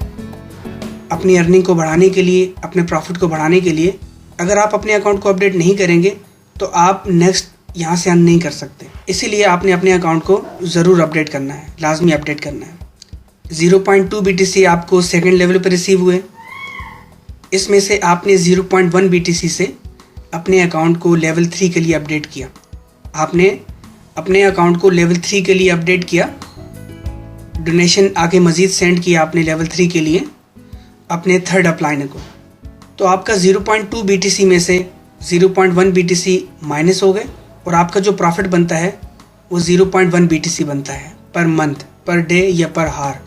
अपनी अर्निंग को बढ़ाने के लिए, अपने प्रॉफिट को बढ़ाने के लिए। अगर आप अपने अकाउंट को अपडेट नहीं करेंगे तो आप नेक्स्ट यहाँ से अर्न नहीं कर सकते। इसीलिए आपने अपने अकाउंट को ज़रूर अपडेट करना है, लाजमी अपडेट करना है। 0.2 BTC आपको सेकंड लेवल पर रिसीव हुए। इसमें से आपने 0.1 BTC से अपने अकाउंट को लेवल 3 के लिए अपडेट किया। आपने अपने अकाउंट को लेवल 3 के लिए अपडेट किया, डोनेशन आगे मज़ीद सेंड किया आपने लेवल 3 के लिए अपने थर्ड अपलाइनर को। तो आपका 0.2 BTC में से 0.1 BTC माइनस हो गए और आपका जो प्रॉफिट बनता है वो 0.1 BTC बनता है पर मंथ, पर डे या पर हार।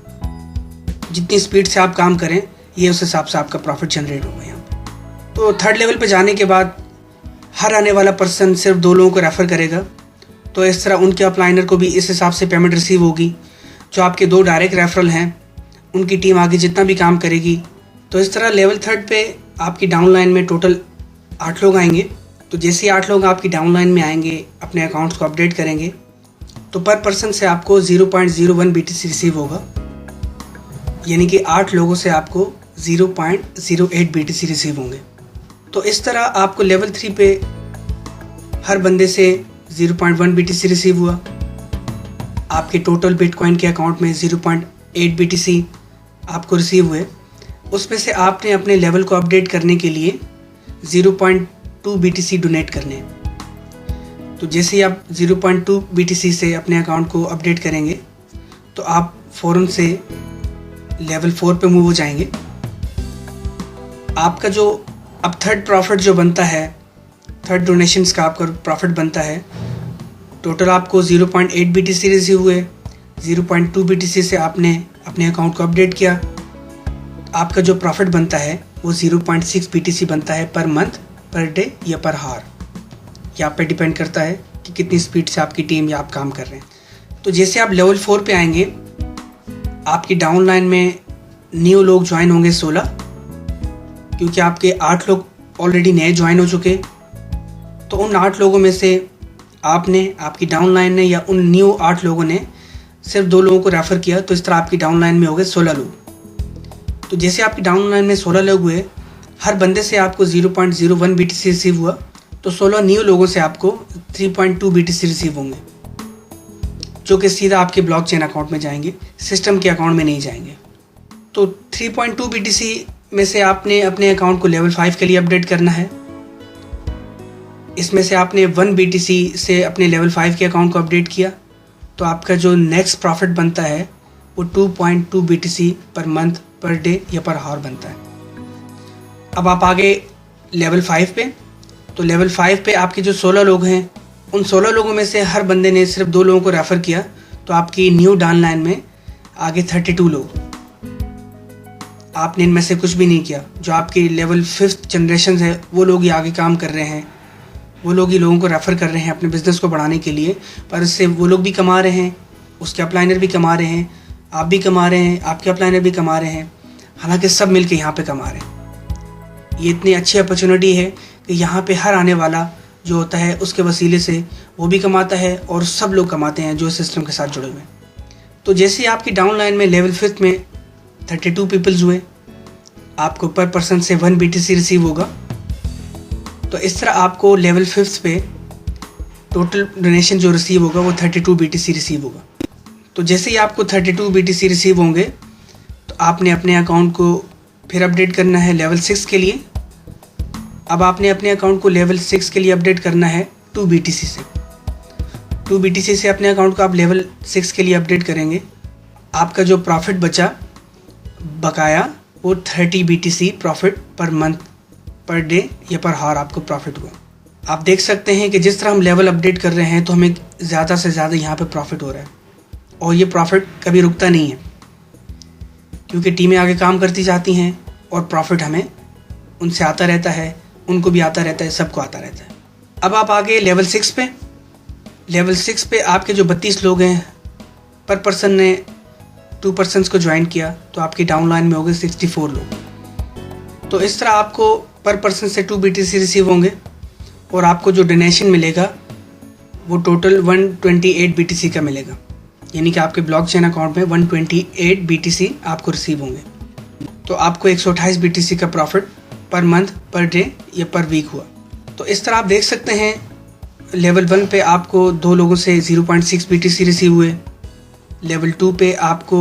जितनी स्पीड से आप काम करें ये उस हिसाब से आपका प्रॉफिट जनरेट होगा यहाँ पे। तो थर्ड लेवल पे जाने के बाद हर आने वाला पर्सन सिर्फ 2 लोगों को रेफ़र करेगा, तो इस तरह उनके अपलाइनर को भी इस हिसाब से पेमेंट रिसीव होगी। जो आपके 2 डायरेक्ट रेफरल हैं उनकी टीम आगे जितना भी काम करेगी। तो इस तरह लेवल 3 पे आपकी डाउनलाइन में टोटल 8 लोग आएंगे। तो जैसे ही 8 लोग आपकी डाउनलाइन में आएंगे, अपने अकाउंट्स को अपडेट करेंगे, तो पर पर्सन से आपको 0.01 BTC रिसीव होगा, यानी कि 8 लोगों से आपको 0.08 BTC रिसीव होंगे। तो इस तरह आपको लेवल 3 पे हर बंदे से 0.1 BTC रिसीव हुआ। आपके टोटल बिटकॉइन के अकाउंट में 0.8 BTC आपको रिसीव हुए। उसमें से आपने अपने लेवल को अपडेट करने के लिए 0.2 BTC डोनेट करने। तो जैसे ही आप 0.2 BTC से अपने अकाउंट को अपडेट करेंगे तो आप फ़ौरन से लेवल 4 पे मूव हो जाएंगे। आपका जो अब थर्ड प्रॉफिट जो बनता है, थर्ड डोनेशंस का आपका प्रॉफिट बनता है, टोटल आपको 0.8 BTC रिसीव हुए। 0.2 BTC से आपने अपने अकाउंट को अपडेट किया, आपका जो प्रॉफिट बनता है वो 0.6 BTC बनता है पर मंथ, पर डे या पर हार। ये आप पे डिपेंड करता है कि कितनी स्पीड से आपकी टीम या आप काम कर रहे हैं। तो जैसे आप लेवल 4 पे आएंगे, आपकी डाउनलाइन में न्यू लोग ज्वाइन होंगे 16, क्योंकि आपके 8 लोग ऑलरेडी नए ज्वाइन हो चुके। तो उन 8 लोगों में से आपने, आपकी डाउनलाइन ने या उन न्यू 8 लोगों ने सिर्फ 2 लोगों को रेफ़र किया, तो इस तरह आपकी डाउनलाइन में हो गए 16 लोग। तो जैसे आपकी डाउनलाइन में 16 लोग हुए, हर बंदे से आपको 0.01 BTC रिसीव हुआ, तो 16 न्यू लोगों से आपको 3.2 BTC रिसीव होंगे, जो कि सीधा आपके ब्लॉकचेन अकाउंट में जाएंगे, सिस्टम के अकाउंट में नहीं जाएंगे। तो 3.2 BTC में से आपने अपने अकाउंट को लेवल 5 के लिए अपडेट करना है। इसमें से आपने 1 BTC से अपने लेवल 5 के अकाउंट को अपडेट किया, तो आपका जो नेक्स्ट प्रॉफिट बनता है वो 2.2 BTC per month, per day या पर हावर बनता है। अब आप आगे लेवल 5 पे, तो लेवल 5 पे आपके जो 16 लोग हैं, उन 16 लोगों में से हर बंदे ने सिर्फ 2 लोगों को रेफ़र किया, तो आपकी न्यू डाउनलाइन में आगे 32 लोग। आपने इनमें से कुछ भी नहीं किया। जो आपकी लेवल 5th जनरेशन है, वो लोग ही आगे काम कर रहे हैं, वो लोग ही लोगों को रेफ़र कर रहे हैं अपने बिज़नेस को बढ़ाने के लिए। पर इससे वो लोग भी कमा रहे हैं, उसके अपलाइनर भी कमा रहे हैं, आप भी कमा रहे हैं, आपके अपलाइनर भी कमा रहे हैं, हालांकि सब मिलके यहाँ पे कमा रहे हैं। ये इतनी अच्छी अपॉर्चुनिटी है कि यहाँ पे हर आने वाला जो होता है उसके वसीले से वो भी कमाता है और सब लोग कमाते हैं जो सिस्टम के साथ जुड़े हुए हैं। तो जैसे आपकी डाउनलाइन में लेवल 5th में 32 पीपल्स हुए, आपको पर पर्सन से 1 BTC रिसीव होगा। तो इस तरह आपको लेवल 5th पे टोटल डोनेशन जो रिसीव होगा वो 32 BTC रिसीव होगा। तो जैसे ही आपको 32 BTC रिसीव होंगे, तो आपने अपने अकाउंट को फिर अपडेट करना है लेवल 6 के लिए। अब आपने अपने अकाउंट को लेवल 6 के लिए अपडेट करना है 2 BTC से। 2 BTC से अपने अकाउंट को आप लेवल 6 के लिए अपडेट करेंगे। आपका जो प्रॉफिट बचा बकाया वो 30 BTC profit per month, per day या पर हावर आपको प्रॉफिट हुआ। आप देख सकते हैं कि जिस तरह हम लेवल अपडेट कर रहे हैं, तो हमें ज़्यादा से ज़्यादा यहाँ पे प्रॉफिट हो रहा है, और ये प्रॉफिट कभी रुकता नहीं है, क्योंकि टीमें आगे काम करती जाती हैं और प्रॉफिट हमें उनसे आता रहता है, उनको भी आता रहता है, सबको आता रहता है। अब आप आगे लेवल 6 पे, लेवल 6 पे आपके जो 32 लोग हैं, पर पर्सन ने 2 पर्सन्स को ज्वाइन किया, तो आपकी डाउनलाइन में हो गए 64 लोग। तो इस तरह आपको पर पर्सन से 2 BTC रिसीव होंगे, और आपको जो डोनेशन मिलेगा वो टोटल 128 BTC का मिलेगा, यानी कि आपके ब्लॉकचेन अकाउंट में 128 BTC आपको रिसीव होंगे। तो आपको 128 BTC का profit per month, per day या पर वीक हुआ। तो इस तरह आप देख सकते हैं लेवल 1 पे आपको 2 लोगों से 0.6 BTC रिसीव हुए, लेवल 2 पे आपको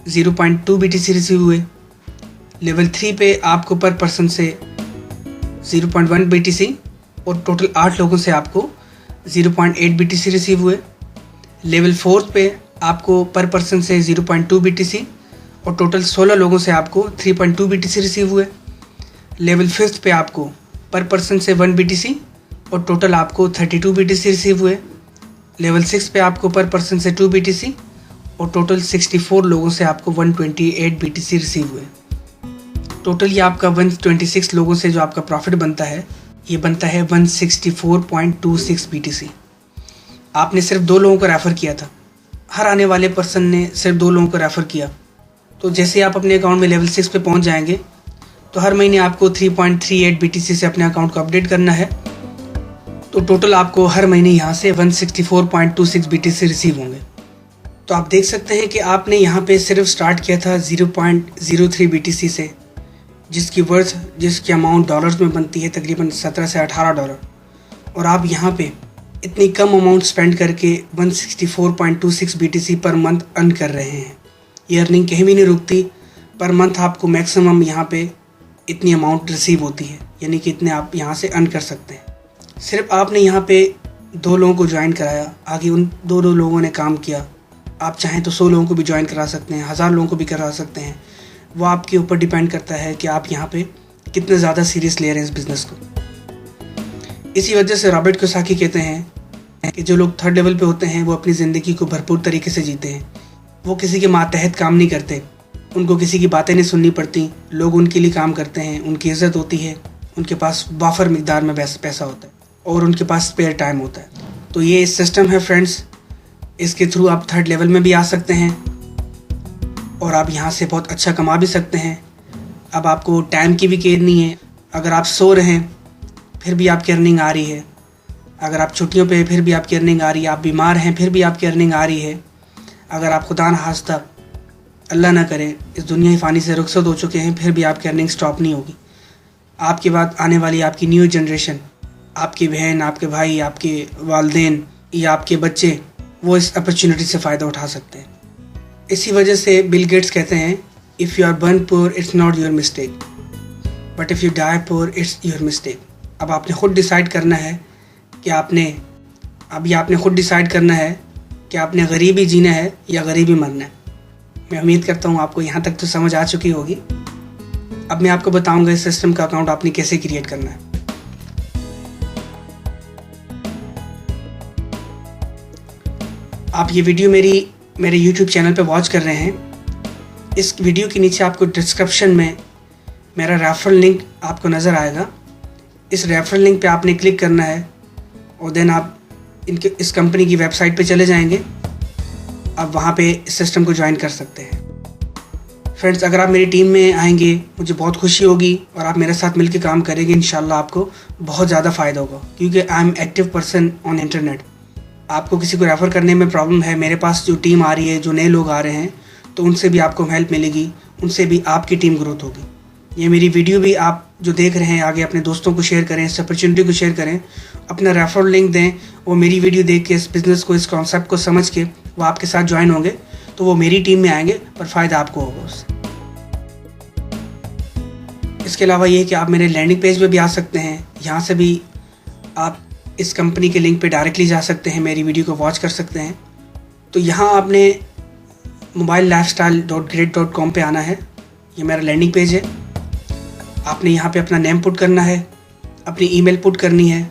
0.2 BTC रिसीव हुए, लेवल 3 पे आपको पर पर्सन से 0.1 BTC, और टोटल 8 लोगों से आपको 0.8 BTC रिसीव हुए। लेवल 4 पे आपको पर पर्सन से 0.2 BTC, और टोटल 16 लोगों से आपको 3.2 BTC रिसीव हुए। लेवल 5th पे आपको पर पर्सन से 1 BTC, और टोटल आपको 32 BTC रिसीव हुए। लेवल 6 पे आपको पर पर्सन से 2 BTC, और टोटल 64 लोगों से आपको 128 BTC रिसीव हुए। टोटल ये आपका 126 लोगों से जो आपका प्रॉफिट बनता है, ये बनता है 164.26 BTC। आपने सिर्फ 2 लोगों को रेफ़र किया था, हर आने वाले पर्सन ने सिर्फ 2 लोगों को रेफ़र किया। तो जैसे आप अपने अकाउंट में लेवल 6 पे पहुंच जाएंगे, तो हर महीने आपको 3.38 BTC से अपने अकाउंट को अपडेट करना है। तो टोटल आपको हर महीने यहाँ से 164.26 BTC रिसीव होंगे। तो आप देख सकते हैं कि आपने यहाँ पे सिर्फ स्टार्ट किया था 0.03 BTC से, जिसकी अमाउंट डॉलर्स में बनती है तकरीबन 17 से 18 डॉलर, और आप यहाँ पे इतनी कम अमाउंट स्पेंड करके 164.26 BTC पर मंथ अर्न कर रहे हैं। ये अर्निंग कहीं भी नहीं रुकती, पर मंथ आपको मैक्सिमम यहाँ पे इतनी अमाउंट रिसीव होती है, यानी कि इतने आप यहाँ से अर्न कर सकते हैं। सिर्फ आपने यहाँ पे 2 लोगों को ज्वाइन कराया, आगे उन 2 लोगों ने काम किया। आप चाहें तो 100 लोगों को भी ज्वाइन करा सकते हैं, 1000 लोगों को भी करा सकते हैं। वो आपके ऊपर डिपेंड करता है कि आप यहाँ पे कितने ज़्यादा सीरियस ले रहे हैं इस बिज़नेस को। इसी वजह से रॉबर्ट कियोसाकी कहते हैं कि जो लोग थर्ड लेवल पे होते हैं वो अपनी ज़िंदगी को भरपूर तरीके से जीते हैं। वो किसी के मातहत काम नहीं करते, उनको किसी की बातें नहीं सुननी पड़ती, लोग उनके लिए काम करते हैं, उनकी इज़्ज़त होती है, उनके पास वाफर मिकदार में पैसा होता है और उनके पास स्पेयर टाइम होता है। तो ये सिस्टम है फ्रेंड्स, इसके थ्रू आप थर्ड लेवल में भी आ सकते हैं और आप यहाँ से बहुत अच्छा कमा भी सकते हैं। अब आपको टाइम की भी केयर नहीं है। अगर आप सो रहे हैं फिर भी आपकी अर्निंग आ रही है, अगर आप छुट्टियों पे फिर भी आपकी अर्निंग आ रही है, आप बीमार हैं फिर भी आपकी अर्निंग आ रही है, अगर आप खुदा न खास्ता अल्लाह ना करे इस दुनिया फ़ानी से रुखसत हो चुके हैं फिर भी आपकी अर्निंग स्टॉप नहीं होगी। आपके बाद आने वाली आपकी न्यू जनरेशन, आपकी बहन, आपके भाई, आपके वालिदैन या आपके बच्चे, वो इस अपॉर्चुनिटी से फ़ायदा उठा सकते हैं। इसी वजह से बिल गेट्स कहते हैं, if you are born poor it's not your mistake, but if you die poor it's your mistake. अब आपने खुद डिसाइड करना है कि आपने खुद डिसाइड करना है कि आपने गरीबी जीना है या गरीबी मरना है। मैं उम्मीद करता हूँ आपको यहाँ तक तो समझ आ चुकी होगी। अब मैं आपको बताऊँगा इस सिस्टम का अकाउंट आपने कैसे क्रिएट करना है। आप ये वीडियो मेरे YouTube चैनल पे वॉच कर रहे हैं। इस वीडियो के नीचे आपको डिस्क्रिप्शन में मेरा रेफरल लिंक आपको नज़र आएगा। इस रेफरल लिंक पे आपने क्लिक करना है और देन आप इस कंपनी की वेबसाइट पे चले जाएंगे। आप वहाँ पे इस सिस्टम को ज्वाइन कर सकते हैं। फ्रेंड्स, अगर आप मेरी टीम में आएंगे मुझे बहुत खुशी होगी और आप मेरे साथ मिलकर काम करेंगे। इंशाल्लाह आपको बहुत ज़्यादा फ़ायदा होगा, क्योंकि I am active person on internet. आपको किसी को रेफ़र करने में प्रॉब्लम है, मेरे पास जो टीम आ रही है, जो नए लोग आ रहे हैं, तो उनसे भी आपको हेल्प मिलेगी, उनसे भी आपकी टीम ग्रोथ होगी। ये मेरी वीडियो भी आप जो देख रहे हैं आगे अपने दोस्तों को शेयर करें, इस अपॉर्चुनिटी को शेयर करें, अपना रेफरल लिंक दें। वो मेरी वीडियो देख के इस बिज़नेस को, इस कॉन्सेप्ट को समझ के वो आपके साथ ज्वाइन होंगे, तो वो मेरी टीम में आएंगे, पर फ़ायदा आपको होगा उससे। इसके अलावा ये कि आप मेरे लैंडिंग पेज पे भी आ सकते हैं। यहाँ से भी आप इस कंपनी के लिंक पे डायरेक्टली जा सकते हैं, मेरी वीडियो को वॉच कर सकते हैं। तो यहाँ आपने mobilelifestyle.great.com पे आना है। ये मेरा लैंडिंग पेज है। आपने यहाँ पे अपना नेम पुट करना है, अपनी ईमेल पुट करनी है,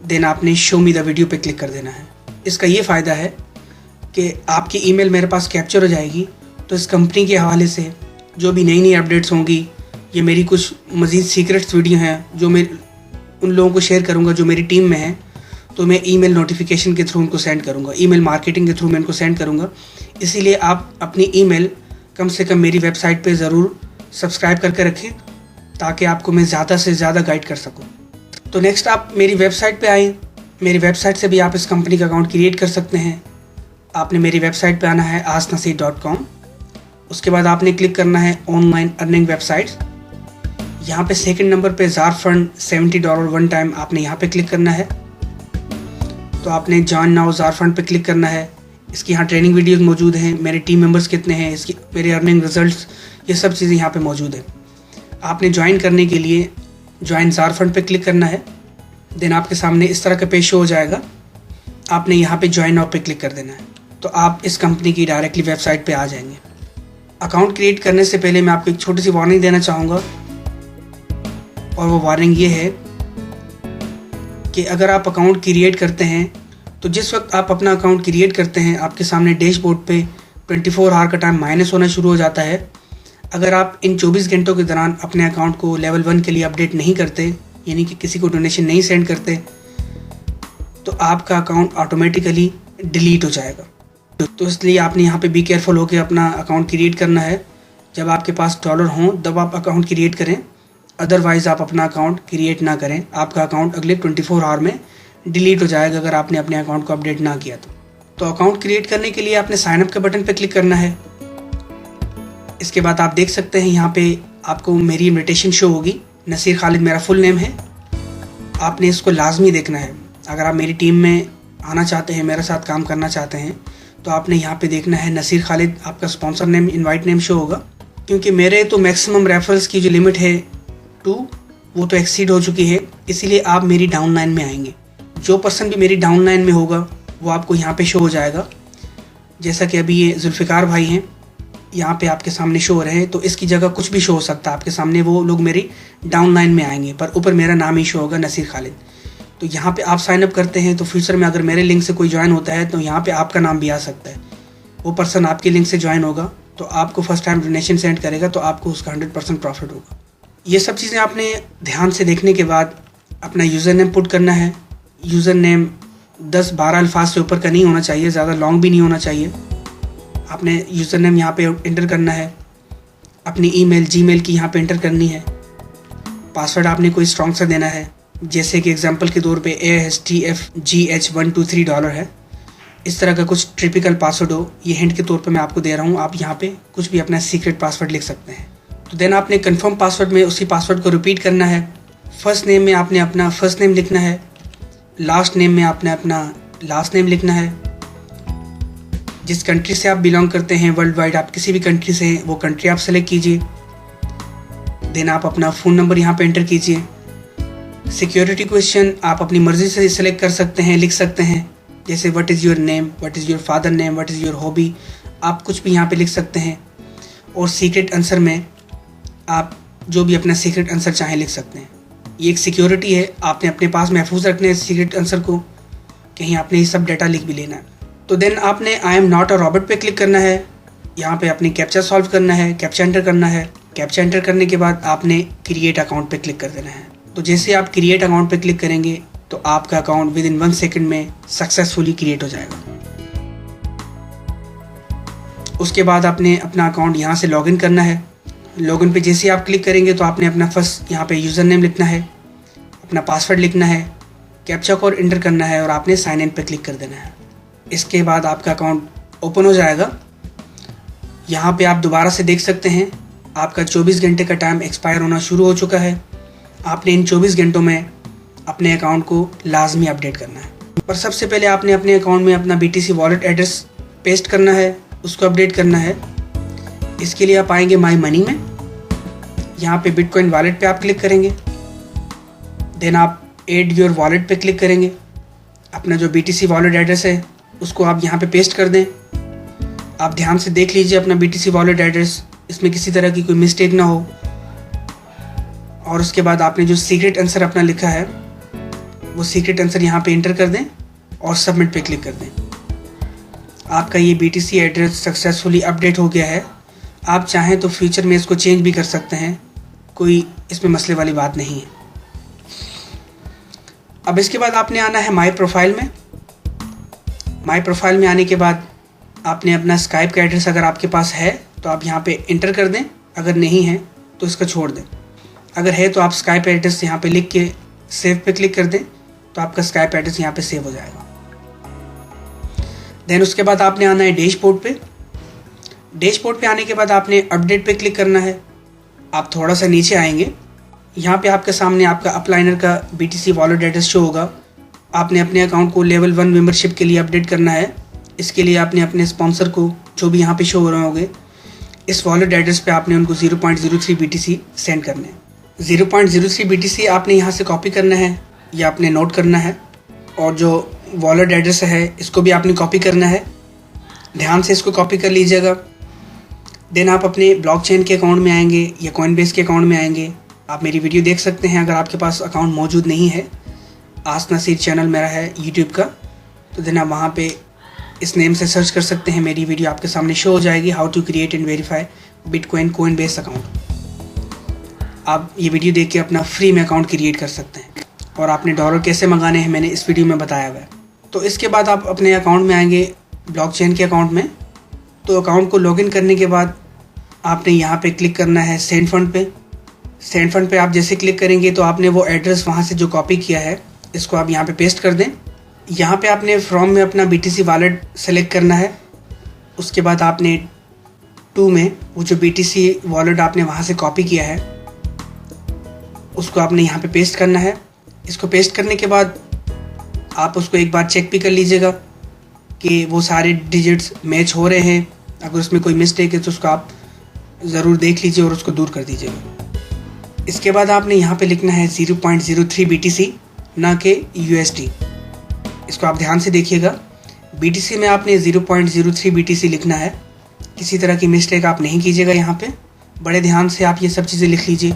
देन आपने शो मी द वीडियो पे क्लिक कर देना है। इसका ये फ़ायदा है कि आपकी ईमेल मेरे पास कैप्चर हो जाएगी, तो इस कंपनी के हवाले से जो भी नई अपडेट्स होंगी, ये मेरी कुछ मज़ीद सीक्रेट्स वीडियो हैं जो मैं उन लोगों को शेयर करूँगा जो मेरी टीम में हैं, तो मैं ईमेल नोटिफिकेशन के थ्रू उनको सेंड करूँगा, ईमेल मार्केटिंग के थ्रू मैं उनको सेंड करूँगा। इसीलिए आप अपनी ईमेल कम से कम मेरी वेबसाइट पे ज़रूर सब्सक्राइब करके रखें, ताकि आपको मैं ज़्यादा से ज़्यादा गाइड कर सकूँ। तो नेक्स्ट आप मेरी वेबसाइट पे आएँ। मेरी वेबसाइट से भी आप इस कंपनी का अकाउंट क्रिएट कर सकते हैं। आपने मेरी वेबसाइट पे आना है asknasir.com। उसके बाद आपने क्लिक करना है ऑनलाइन अर्निंग वेबसाइट्स। यहाँ पे सेकंड नंबर पे जार फंड $70 वन टाइम, आपने यहाँ पे क्लिक करना है। तो आपने जॉइन नाउ जार फंड पे क्लिक करना है। इसकी यहाँ ट्रेनिंग वीडियोस मौजूद हैं, मेरे टीम मेंबर्स कितने हैं, इसकी मेरे अर्निंग रिजल्ट्स, ये सब चीज़ें यहाँ पे मौजूद है। आपने ज्वाइन करने के लिए ज्वाइन जार फंड पे क्लिक करना है। देन आपके सामने इस तरह का पेज शो हो जाएगा। आपने यहाँ पे ज्वाइन नाउ पे क्लिक कर देना है, तो आप इस कंपनी की डायरेक्टली वेबसाइट पे आ जाएंगे। अकाउंट क्रिएट करने से पहले मैं आपको एक छोटी सी वार्निंग देना चाहूँगा, और वो वार्निंग ये है कि अगर आप अकाउंट क्रिएट करते हैं, तो जिस वक्त आप अपना अकाउंट क्रिएट करते हैं आपके सामने डैशबोर्ड पे 24 आवर का टाइम माइनस होना शुरू हो जाता है। अगर आप इन 24 घंटों के दौरान अपने अकाउंट को लेवल 1 के लिए अपडेट नहीं करते, यानी कि किसी को डोनेशन नहीं सेंड करते, तो आपका अकाउंट ऑटोमेटिकली डिलीट हो जाएगा। तो इसलिए आपने यहाँ पे बी केयरफुल होकर अपना अकाउंट क्रिएट करना है। जब आपके पास डॉलर हों तब आप अकाउंट क्रिएट करें, अदरवाइज़ आप अपना अकाउंट क्रिएट ना करें। आपका अकाउंट अगले 24 आवर में डिलीट हो जाएगा अगर आपने अपने अकाउंट को अपडेट ना किया तो अकाउंट क्रिएट करने के लिए आपने साइन अप के बटन पे क्लिक करना है। इसके बाद आप देख सकते हैं यहाँ पे आपको मेरी इन्विटेशन शो होगी। नसीर खालिद मेरा फुल नेम है। आपने इसको लाजमी देखना है। अगर आप मेरी टीम में आना चाहते हैं, मेरे साथ काम करना चाहते हैं, तो आपने यहाँ पे देखना है नसीर खालिद, आपका sponsor name, invite name show होगा। क्योंकि मेरे तो मैक्सिमम रेफरल्स की जो लिमिट है 2, वो तो एक्सीड हो चुकी है, इसीलिए आप मेरी डाउन लाइन में आएंगे। जो पर्सन भी मेरी डाउन लाइन में होगा वो आपको यहाँ पे शो हो जाएगा। जैसा कि अभी ये जुल्फ़िकार भाई हैं, यहाँ पे आपके सामने शो हो रहे हैं, तो इसकी जगह कुछ भी शो हो सकता है आपके सामने। वो लोग मेरी डाउन लाइन में आएंगे, पर ऊपर मेरा नाम ही शो होगा, नसीर खालिद। तो यहाँ पे आप साइन अप करते हैं तो फ्यूचर में अगर मेरे लिंक से कोई ज्वाइन होता है तो यहाँ पे आपका नाम भी आ सकता है। वो पर्सन आपके लिंक से ज्वाइन होगा तो आपको फर्स्ट टाइम डोनेशन सेंड करेगा, तो आपको उसका 100% प्रॉफिट होगा। ये सब चीज़ें आपने ध्यान से देखने के बाद अपना यूज़र नेम पुट करना है। यूज़र नेम 10-12 अल्फाज से ऊपर का नहीं होना चाहिए, ज़्यादा लॉन्ग भी नहीं होना चाहिए। आपने यूज़र नेम यहाँ पे एंटर करना है, अपनी ईमेल जीमेल की यहाँ पे एंटर करनी है। पासवर्ड आपने कोई स्ट्रॉन्ग सा देना है, जैसे कि एग्जांपल के तौर पे ASTFGH123 है। इस तरह का कुछ ट्रिपिकल पासवर्ड हो, ये हिंट के तौर पे मैं आपको दे रहा हूँ। आप यहाँ पे कुछ भी अपना सीक्रेट पासवर्ड लिख सकते हैं। तो देन आपने कंफर्म पासवर्ड में उसी पासवर्ड को रिपीट करना है। फर्स्ट नेम में आपने अपना फर्स्ट नेम लिखना है, लास्ट नेम में आपने अपना लास्ट नेम लिखना है। जिस कंट्री से आप बिलोंग करते हैं वर्ल्ड वाइड, आप किसी भी कंट्री से हैं, वो कंट्री आप सेलेक्ट कीजिए। देन आप अपना फ़ोन नंबर यहाँ पे एंटर कीजिए। सिक्योरिटी क्वेश्चन आप अपनी मर्ज़ी से सिलेक्ट कर सकते हैं, लिख सकते हैं, जैसे what is your name, what is your father name, what is your hobby, आप कुछ भी यहाँ पे लिख सकते हैं। और सीक्रेट आंसर में आप जो भी अपना सीक्रेट आंसर चाहें लिख सकते हैं। ये एक सिक्योरिटी है, आपने अपने पास महफूज रखना है सीक्रेट आंसर को, कहीं आपने ये सब डाटा लिख भी लेना है। तो देन आपने I am not a robot पे क्लिक करना है। यहाँ पे अपनी कैप्चा सॉल्व करना है, कैप्चा एंटर करना है। कैप्चा एंटर करने के बाद आपने क्रिएट अकाउंट पे क्लिक कर देना है। तो जैसे आप क्रिएट अकाउंट पे क्लिक करेंगे तो आपका अकाउंट विद इन 1 सेकेंड में सक्सेसफुली क्रिएट हो जाएगा। उसके बाद आपने अपना अकाउंट यहाँ से लॉगिन करना है। लॉगिन पे जैसे आप क्लिक करेंगे तो आपने अपना फर्स्ट यहाँ पे यूज़र नेम लिखना है, अपना पासवर्ड लिखना है, कैप्चा कोड एंटर करना है और आपने साइन इन पे क्लिक कर देना है। इसके बाद आपका अकाउंट ओपन हो जाएगा। यहाँ पे आप दोबारा से देख सकते हैं आपका 24 घंटे का टाइम एक्सपायर होना शुरू हो चुका है। आपने इन 24 घंटों में अपने अकाउंट को लाजमी अपडेट करना है। पर सबसे पहले आपने अपने अकाउंट में अपना BTC वॉलेट एड्रेस पेस्ट करना है, उसको अपडेट करना है। इसके लिए आप आएंगे माई मनी में, यहाँ पे बिटकॉइन वॉलेट पे आप क्लिक करेंगे। देन आप एड योर वॉलेट पे क्लिक करेंगे। अपना जो BTC वॉलेट एड्रेस है उसको आप यहाँ पे पेस्ट कर दें। आप ध्यान से देख लीजिए अपना BTC वॉलेट एड्रेस, इसमें किसी तरह की कोई मिस्टेक ना हो। और उसके बाद आपने जो सीक्रेट आंसर अपना लिखा है वो सीक्रेट आंसर यहाँ पे एंटर कर दें और सबमिट पे क्लिक कर दें। आपका ये BTC एड्रेस सक्सेसफुली अपडेट हो गया है। आप चाहें तो फ्यूचर में इसको चेंज भी कर सकते हैं, कोई इसमें मसले वाली बात नहीं है। अब इसके बाद आपने आना है माई प्रोफाइल में। माई प्रोफाइल में आने के बाद आपने अपना स्काइप का एड्रेस अगर आपके पास है तो आप यहाँ पे इंटर कर दें, अगर नहीं है तो इसको छोड़ दें। अगर है तो आप स्काइप एड्रेस यहाँ पे लिख के सेव पे क्लिक कर दें, तो आपका स्काइप एड्रेस यहाँ पे सेव हो जाएगा। देन उसके बाद आपने आना है डैशबोर्ड पे। डैशबोर्ड पे आने के बाद आपने अपडेट पे क्लिक करना है। आप थोड़ा सा नीचे आएंगे, यहाँ पे आपके सामने आपका अपलाइनर का BTC वॉलेट एड्रेस शो होगा। आपने अपने अकाउंट को लेवल 1 मेंबरशिप के लिए अपडेट करना है। इसके लिए आपने अपने स्पॉन्सर को, जो भी यहाँ पे शो हो रहे होंगे, इस वॉलेट एड्रेस पे आपने उनको 0.03 BTC सेंड करने हैं। 0.03 BTC आपने यहाँ से कॉपी करना है या आपने नोट करना है। और जो वॉलेट एड्रेस है इसको भी आपने कॉपी करना है, ध्यान से इसको कॉपी कर लीजिएगा। देन आप अपने ब्लॉकचेन के अकाउंट में आएंगे या कॉइनबेस के अकाउंट में आएंगे। आप मेरी वीडियो देख सकते हैं, अगर आपके पास अकाउंट मौजूद नहीं है। आस्क नसीर चैनल मेरा है यूट्यूब का, तो देन आप वहाँ पे इस नेम से सर्च कर सकते हैं। मेरी वीडियो आपके सामने शो हो जाएगी, how to create and verify bitcoin Coinbase account. आप ये वीडियो देख के अपना फ्री में अकाउंट क्रिएट कर सकते हैं। और आपने डॉलर कैसे मंगाने हैं मैंने इस वीडियो में बताया हुआ है। तो इसके बाद आप अपने अकाउंट में आएंगे, ब्लॉकचेन के अकाउंट में। तो अकाउंट को लॉगिन करने के बाद आपने यहाँ पे क्लिक करना है सेंड फंड पे। सेंड फंड पे आप जैसे क्लिक करेंगे तो आपने वो एड्रेस वहाँ से जो कॉपी किया है इसको आप यहाँ पे पेस्ट कर दें। यहाँ पे आपने फ्रॉम में अपना BTC वॉलेट सेलेक्ट करना है। उसके बाद आपने टू में वो जो BTC वॉलेट आपने वहाँ से कॉपी किया है उसको आपने यहाँ पे पेस्ट करना है। इसको पेस्ट करने के बाद आप उसको एक बार चेक भी कर लीजिएगा कि वो सारे डिजिट्स मैच हो रहे हैं। अगर उसमें कोई मिस्टेक है तो उसको आप ज़रूर देख लीजिए और उसको दूर कर दीजिएगा। इसके बाद आपने यहाँ पे लिखना है 0.03 BTC, ना कि USD। इसको आप ध्यान से देखिएगा। BTC में आपने 0.03 BTC लिखना है किसी तरह की मिस्टेक आप नहीं कीजिएगा। यहाँ पे बड़े ध्यान से आप ये सब चीज़ें लिख लीजिए।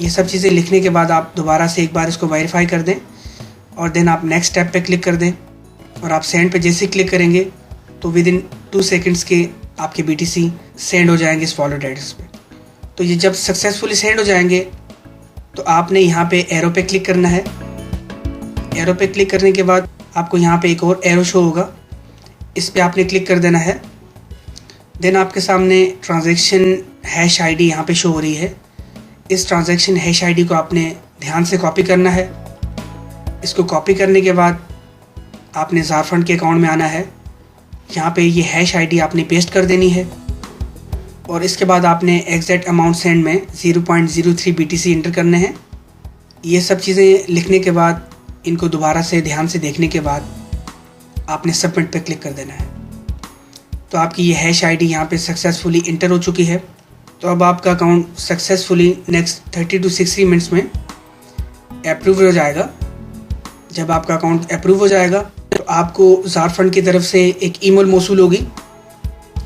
ये सब चीज़ें लिखने के बाद आप दोबारा से एक बार इसको वेरीफाई कर दें और देन आप नेक्स्ट स्टेप पे क्लिक कर दें। और आप सेंड पे जैसे क्लिक करेंगे तो विद इन 2 सेकेंड्स के आपके BTC सेंड हो जाएंगे इस वॉलेट एड्रेस पे। तो ये जब सक्सेसफुली सेंड हो जाएंगे तो आपने यहाँ पे एरो पे क्लिक करना है। एरो पे क्लिक करने के बाद आपको यहाँ पे एक और एरो शो होगा, इस पे आपने क्लिक कर देना है। देन आपके सामने ट्रांजैक्शन हैश ID यहाँ पे शो हो रही है। इस ट्रांजैक्शन हैश ID को आपने ध्यान से कॉपी करना है। इसको कॉपी करने के बाद आपने ज़ार फंड के अकाउंट में आना है। यहाँ पे ये हैश ID आपने पेस्ट कर देनी है और इसके बाद आपने एग्जैक्ट अमाउंट सेंड में 0.03 BTC इंटर करने हैं। ये सब चीज़ें लिखने के बाद इनको दोबारा से ध्यान से देखने के बाद आपने सबमिट पे क्लिक कर देना है। तो आपकी ये हैश ID यहाँ पे सक्सेसफुली इंटर हो चुकी है। तो अब आपका account successfully next 30 to 60 minutes में अप्रूव हो जाएगा। जब आपका अकाउंट अप्रूव हो जाएगा तो आपको ज़ार फंड की तरफ से एक ईमेल मौसूल होगी।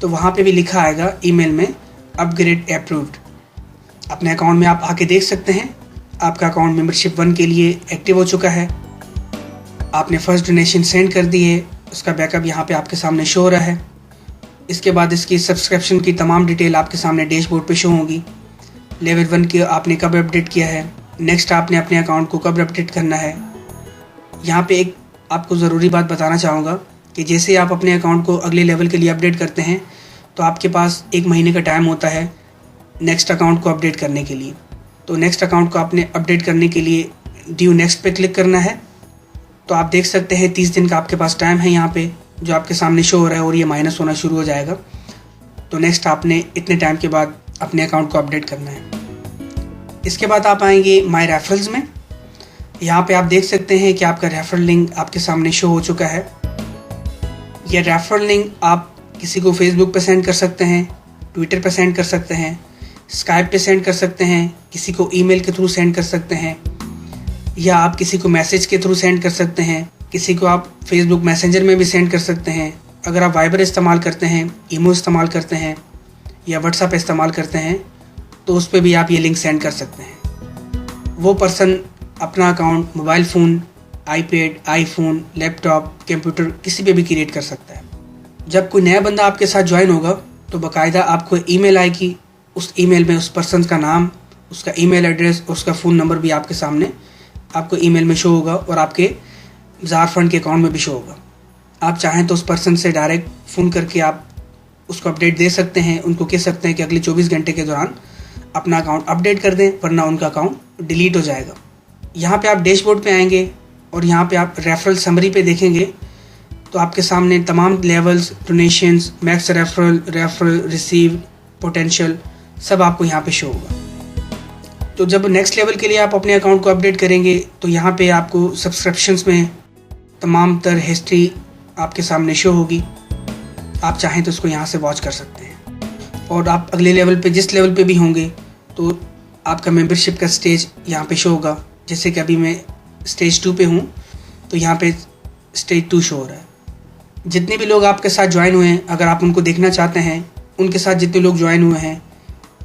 तो वहाँ पे भी लिखा आएगा ईमेल में अपग्रेड अप्रूव्ड। अपने अकाउंट में आप आके देख सकते हैं आपका अकाउंट मेंबरशिप 1 के लिए एक्टिव हो चुका है। आपने फर्स्ट डोनेशन सेंड कर दी है, उसका बैकअप यहाँ पे आपके सामने शो हो रहा है। इसके बाद इसकी सब्सक्रिप्शन की तमाम डिटेल आपके सामने डैशबोर्ड पे शो होगी। लेवल 1 की आपने कब अपडेट किया है, नेक्स्ट आपने अपने अकाउंट को कब अपडेट करना है। यहाँ पे एक आपको ज़रूरी बात बताना चाहूँगा कि जैसे आप अपने अकाउंट को अगले लेवल के लिए अपडेट करते हैं तो आपके पास 1 महीने का टाइम होता है नेक्स्ट अकाउंट को अपडेट करने के लिए। तो नेक्स्ट अकाउंट को आपने अपडेट करने के लिए ड्यू नेक्स्ट पे क्लिक करना है। तो आप देख सकते हैं 30 दिन का आपके पास टाइम है यहाँ पे जो आपके सामने शो हो रहा है और ये माइनस होना शुरू हो जाएगा। तो नेक्स्ट आपने इतने टाइम के बाद अपने अकाउंट को अपडेट करना है। इसके बाद आप आएंगे माई रेफरल्स में। यहाँ पे आप देख सकते हैं कि आपका रेफरल लिंक आपके सामने शो हो चुका है। यह रेफरल लिंक आप किसी को फेसबुक पे सेंड कर सकते हैं, ट्विटर पे सेंड कर सकते हैं, स्काइप पे सेंड कर सकते हैं, किसी को ईमेल के थ्रू सेंड कर सकते हैं, या आप किसी को मैसेज के थ्रू सेंड कर सकते हैं। किसी को आप फेसबुक मैसेंजर में भी सेंड कर सकते हैं। अगर आप वाइबर इस्तेमाल करते हैं, ईमो इस्तेमाल करते हैं या व्हाट्सएप इस्तेमाल करते हैं तो उस पर भी आप ये लिंक सेंड कर सकते हैं। वो पर्सन अपना account mobile phone, iPad, iPhone, laptop, computer किसी पे भी क्रिएट कर सकता है। जब कोई नया बंदा आपके साथ ज्वाइन होगा तो बाकायदा आपको ईमेल आएगी। उस ईमेल में उस पर्सन का नाम, उसका ईमेल एड्रेस, उसका फ़ोन नंबर भी आपके सामने आपको ईमेल में शो होगा और आपके ज़ार फंड के अकाउंट में भी शो होगा। आप चाहें तो उस पर्सन से डायरेक्ट फ़ोन करके आप उसको अपडेट दे सकते हैं। उनको कह सकते हैं कि अगले 24 घंटे के दौरान अपना अकाउंट अपडेट कर दें, वरना उनका अकाउंट डिलीट हो जाएगा। यहाँ पे आप डैशबोर्ड पे आएंगे और यहाँ पे आप रेफरल समरी पे देखेंगे तो आपके सामने तमाम levels, donations, max referral receive, potential सब आपको यहाँ पे शो होगा। तो जब नेक्स्ट लेवल के लिए आप अपने अकाउंट को अपडेट करेंगे तो यहाँ पे आपको सब्सक्रिप्शंस में तमाम तर हिस्ट्री आपके सामने शो होगी। आप चाहें तो उसको यहाँ से वॉच कर सकते हैं। और आप अगले लेवल पे जिस लेवल पे भी होंगे तो आपका मेंबरशिप का स्टेज यहाँ पे शो होगा। जैसे कि अभी मैं स्टेज 2 पे हूँ तो यहाँ पे स्टेज 2 शो हो रहा है। जितने भी लोग आपके साथ ज्वाइन हुए हैं, अगर आप उनको देखना चाहते हैं, उनके साथ जितने लोग ज्वाइन हुए हैं,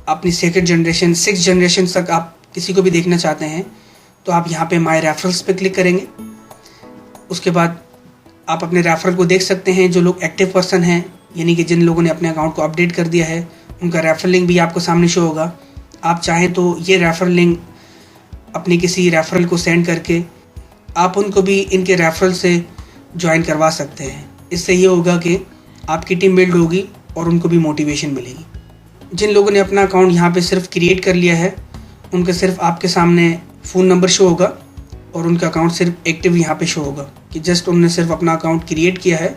अपनी 2nd जनरेशन 6 जनरेशन तक आप किसी को भी देखना चाहते हैं तो आप यहाँ पे माई रेफरल्स पे क्लिक करेंगे। उसके बाद आप अपने रेफरल को देख सकते हैं। जो लोग एक्टिव पर्सन हैं, यानी कि जिन लोगों ने अपने अकाउंट को अपडेट कर दिया है, उनका रेफरल लिंक भी आपको सामने शो होगा। आप चाहें तो ये रेफरल लिंक अपने किसी रेफरल को सेंड करके आप उनको भी इनके रेफरल से ज्वाइन करवा सकते हैं। इससे ये होगा कि आपकी टीम बिल्ड होगी और उनको भी मोटिवेशन मिलेगी। जिन लोगों ने अपना अकाउंट यहाँ पे सिर्फ क्रिएट कर लिया है, उनका सिर्फ आपके सामने फ़ोन नंबर शो होगा और उनका अकाउंट सिर्फ एक्टिव यहाँ पे शो होगा कि जस्ट उन्होंने सिर्फ अपना अकाउंट क्रिएट किया है।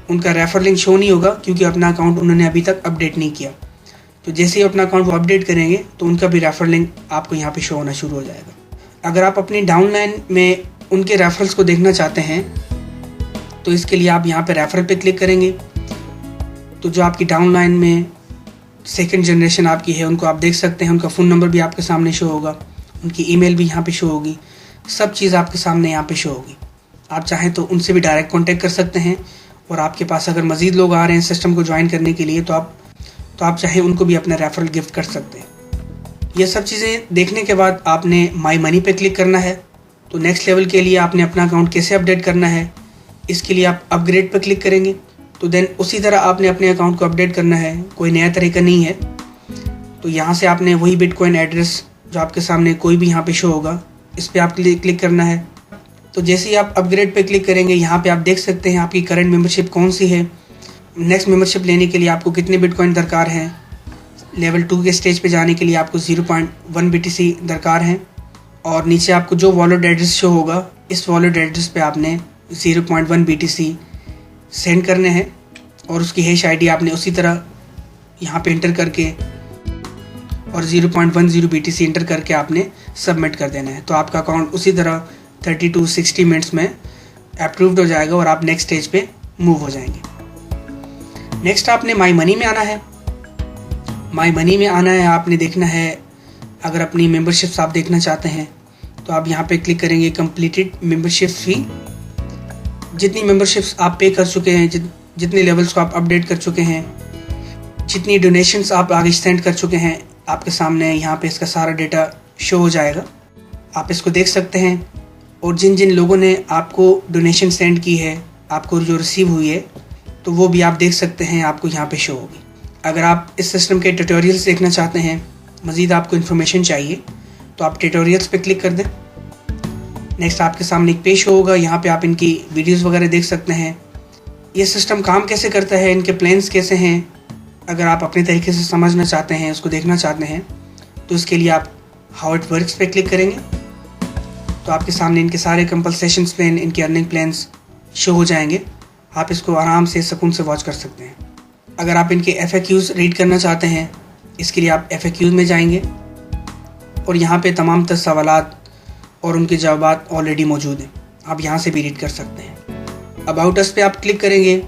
उनका रेफर लिंक शो नहीं होगा क्योंकि अपना अकाउंट उन्होंने अभी तक अपडेट नहीं किया। तो जैसे ही अपना अकाउंट वो अपडेट करेंगे तो उनका भी रेफर लिंक आपको यहाँ पे शो होना शुरू हो जाएगा। अगर आप अपनी डाउनलाइन में उनके रेफरल्स को देखना चाहते हैं तो इसके लिए आप यहाँ पे रेफरल पे क्लिक करेंगे। तो जो आपकी डाउनलाइन में 2nd जनरेशन आपकी है उनको आप देख सकते हैं। उनका फ़ोन नंबर भी आपके सामने शो होगा, उनकी ईमेल भी यहाँ पे शो होगी, सब चीज़ आपके सामने यहाँ पे शो होगी। आप चाहें तो उनसे भी डायरेक्ट कांटेक्ट कर सकते हैं और आपके पास अगर मज़ीद लोग आ रहे हैं सिस्टम को ज्वाइन करने के लिए तो आप चाहें उनको भी अपना रेफरल गिफ्ट कर सकते हैं। ये सब चीज़ें देखने के बाद आपने माई मनी पे क्लिक करना है। तो नेक्स्ट लेवल के लिए आपने अपना अकाउंट कैसे अपडेट करना है, इसके लिए आप अपग्रेड पर क्लिक करेंगे। तो देन उसी तरह आपने अपने अकाउंट को अपडेट करना है, कोई नया तरीका नहीं है। तो यहाँ से आपने वही बिटकॉइन एड्रेस जो आपके सामने कोई भी यहाँ पे शो होगा, इस पर आप क्लिक करना है। तो जैसे ही आप अपग्रेड पे क्लिक करेंगे, यहाँ पे आप देख सकते हैं आपकी करंट मेंबरशिप कौन सी है। नेक्स्ट मेंबरशिप लेने के लिए आपको कितने बिटकॉइन दरकार हैं। लेवल 2 के स्टेज पे जाने के लिए आपको 0.1 BTC दरकार हैं। और नीचे आपको जो वॉलेट एड्रेस शो होगा, इस वॉलेट एड्रेस पे आपने 0.1 BTC सेंड करने हैं और उसकी हैश आईडी आपने उसी तरह यहाँ पे इंटर करके और 0.10 BTC इंटर करके आपने सबमिट कर देना है। तो आपका अकाउंट उसी तरह 30 to 60 मिनट्स में अप्रूव्ड हो जाएगा और आप नेक्स्ट स्टेज पे मूव हो जाएंगे। नेक्स्ट आपने माई मनी में आना है। माई मनी में आना है, आपने देखना है अगर अपनी मेंबरशिप्स आप देखना चाहते हैं तो आप यहाँ पे क्लिक करेंगे कंप्लीटेड मेंबरशिप फी। जितनी मेंबरशिप्स आप पे कर चुके हैं, जितने लेवल्स को आप अपडेट कर चुके हैं, जितनी डोनेशंस आप आगे सेंड कर चुके हैं, आपके सामने यहाँ पे इसका सारा डेटा शो हो जाएगा। आप इसको देख सकते हैं और जिन जिन लोगों ने आपको डोनेशन सेंड की है, आपको जो रिसीव हुई है, तो वो भी आप देख सकते हैं, आपको यहाँ पे शो होगी। अगर आप इस सिस्टम के ट्यूटोरियल्स देखना चाहते हैं, मज़ीद आपको इन्फॉर्मेशन चाहिए, तो आप ट्यूटोरियल्स पे क्लिक कर दें। नेक्स्ट आपके सामने एक पेज होगा, यहाँ पे आप इनकी वीडियोस वगैरह देख सकते हैं। ये सिस्टम काम कैसे करता है, इनके प्लान्स कैसे हैं, अगर आप अपने तरीके से समझना चाहते हैं, उसको देखना चाहते हैं, तो इसके लिए आप हाउ इट वर्क्स पे क्लिक करेंगे। तो आपके सामने इनके सारे कंपनसेशन प्लान, इनके अर्निंग प्लान्स शो हो जाएंगे। आप इसको आराम से सुकून से वॉच कर सकते हैं। अगर आप इनके FAQs रीड करना चाहते हैं, इसके लिए आप FAQs में जाएंगे और यहाँ पे तमाम तर सवालात और उनके जवाब ऑलरेडी मौजूद हैं, आप यहाँ से भी रीड कर सकते हैं। अबाउट अस पे आप क्लिक करेंगे,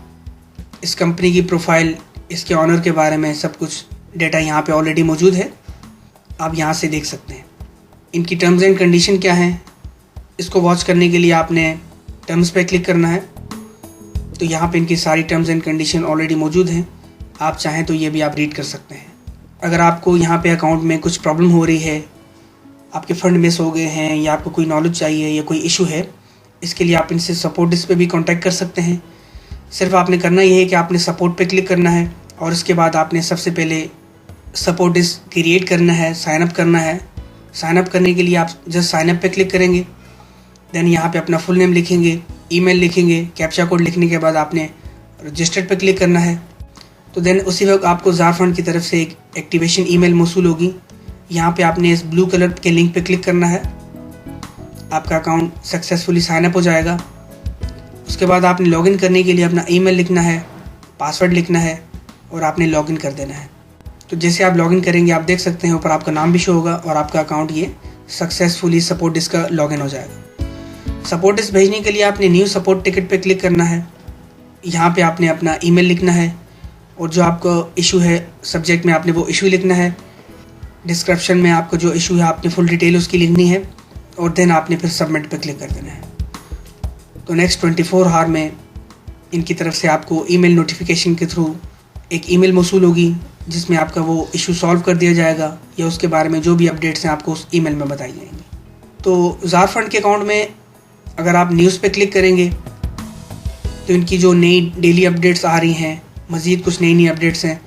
इस कंपनी की प्रोफाइल, इसके ऑनर के बारे में सब कुछ डेटा यहाँ पे ऑलरेडी मौजूद है, आप यहाँ से देख सकते हैं। इनकी टर्म्स एंड कंडीशन क्या हैं, इसको वॉच करने के लिए आपने टर्म्स पे क्लिक करना है। तो यहाँ पे इनकी सारी टर्म्स एंड कंडीशन ऑलरेडी मौजूद हैं, आप चाहें तो ये भी आप रीड कर सकते हैं। अगर आपको यहाँ पे अकाउंट में कुछ प्रॉब्लम हो रही है, आपके फंड मिस हो गए हैं या आपको कोई नॉलेज चाहिए या कोई इशू है, इसके लिए आप इनसे सपोर्ट डिस्क पे भी कांटेक्ट कर सकते हैं। सिर्फ आपने करना ये है कि आपने सपोर्ट पे क्लिक करना है और इसके बाद आपने सबसे पहले सपोर्ट डिस्क क्रिएट करना है, साइन अप करना है। साइन अप करने के लिए आप जस्ट साइन अप पे क्लिक करेंगे, देन यहाँ पे अपना फुल नेम लिखेंगे, ईमेल लिखेंगे, कैप्चा कोड लिखने के बाद आपने रजिस्टर्ड पे क्लिक करना है। तो देन उसी वक्त आपको जार फंड की तरफ से एक एक्टिवेशन ईमेल मौसूल होगी। यहाँ पे आपने इस ब्लू कलर के लिंक पे क्लिक करना है, आपका अकाउंट सक्सेसफुली साइन अप हो जाएगा। उसके बाद आपने लॉगिन करने के लिए अपना ईमेल लिखना है, पासवर्ड लिखना है और आपने लॉगिन कर देना है। तो जैसे आप लॉगिन करेंगे, आप देख सकते हैं ऊपर आपका नाम भी शो होगा और आपका अकाउंट ये सक्सेसफुली सपोर्ट डिस्क का लॉगिन हो जाएगा। सपोर्ट डिस्क भेजने के लिए आपने न्यू सपोर्ट टिकट पे क्लिक करना है। यहाँ पे आपने अपना ईमेल लिखना है और जो आपका इशू है सब्जेक्ट में आपने वो इशू लिखना है। डिस्क्रिप्शन में आपको जो इशू है आपने फुल डिटेल उसकी लिखनी है और देन आपने फिर सबमिट पे क्लिक कर देना है। तो नेक्स्ट 24 आवर में इनकी तरफ से आपको ईमेल नोटिफिकेशन के थ्रू एक ईमेल मौसूल होगी जिसमें आपका वो इशू सॉल्व कर दिया जाएगा या उसके बारे में जो भी अपडेट्स हैं आपको उस ईमेल में बताई जाएंगी। तो जार फंड के अकाउंट में अगर आप न्यूज़ पे क्लिक करेंगे तो इनकी जो नई डेली अपडेट्स आ रही हैं, मज़ीद कुछ नई अपडेट्स हैं,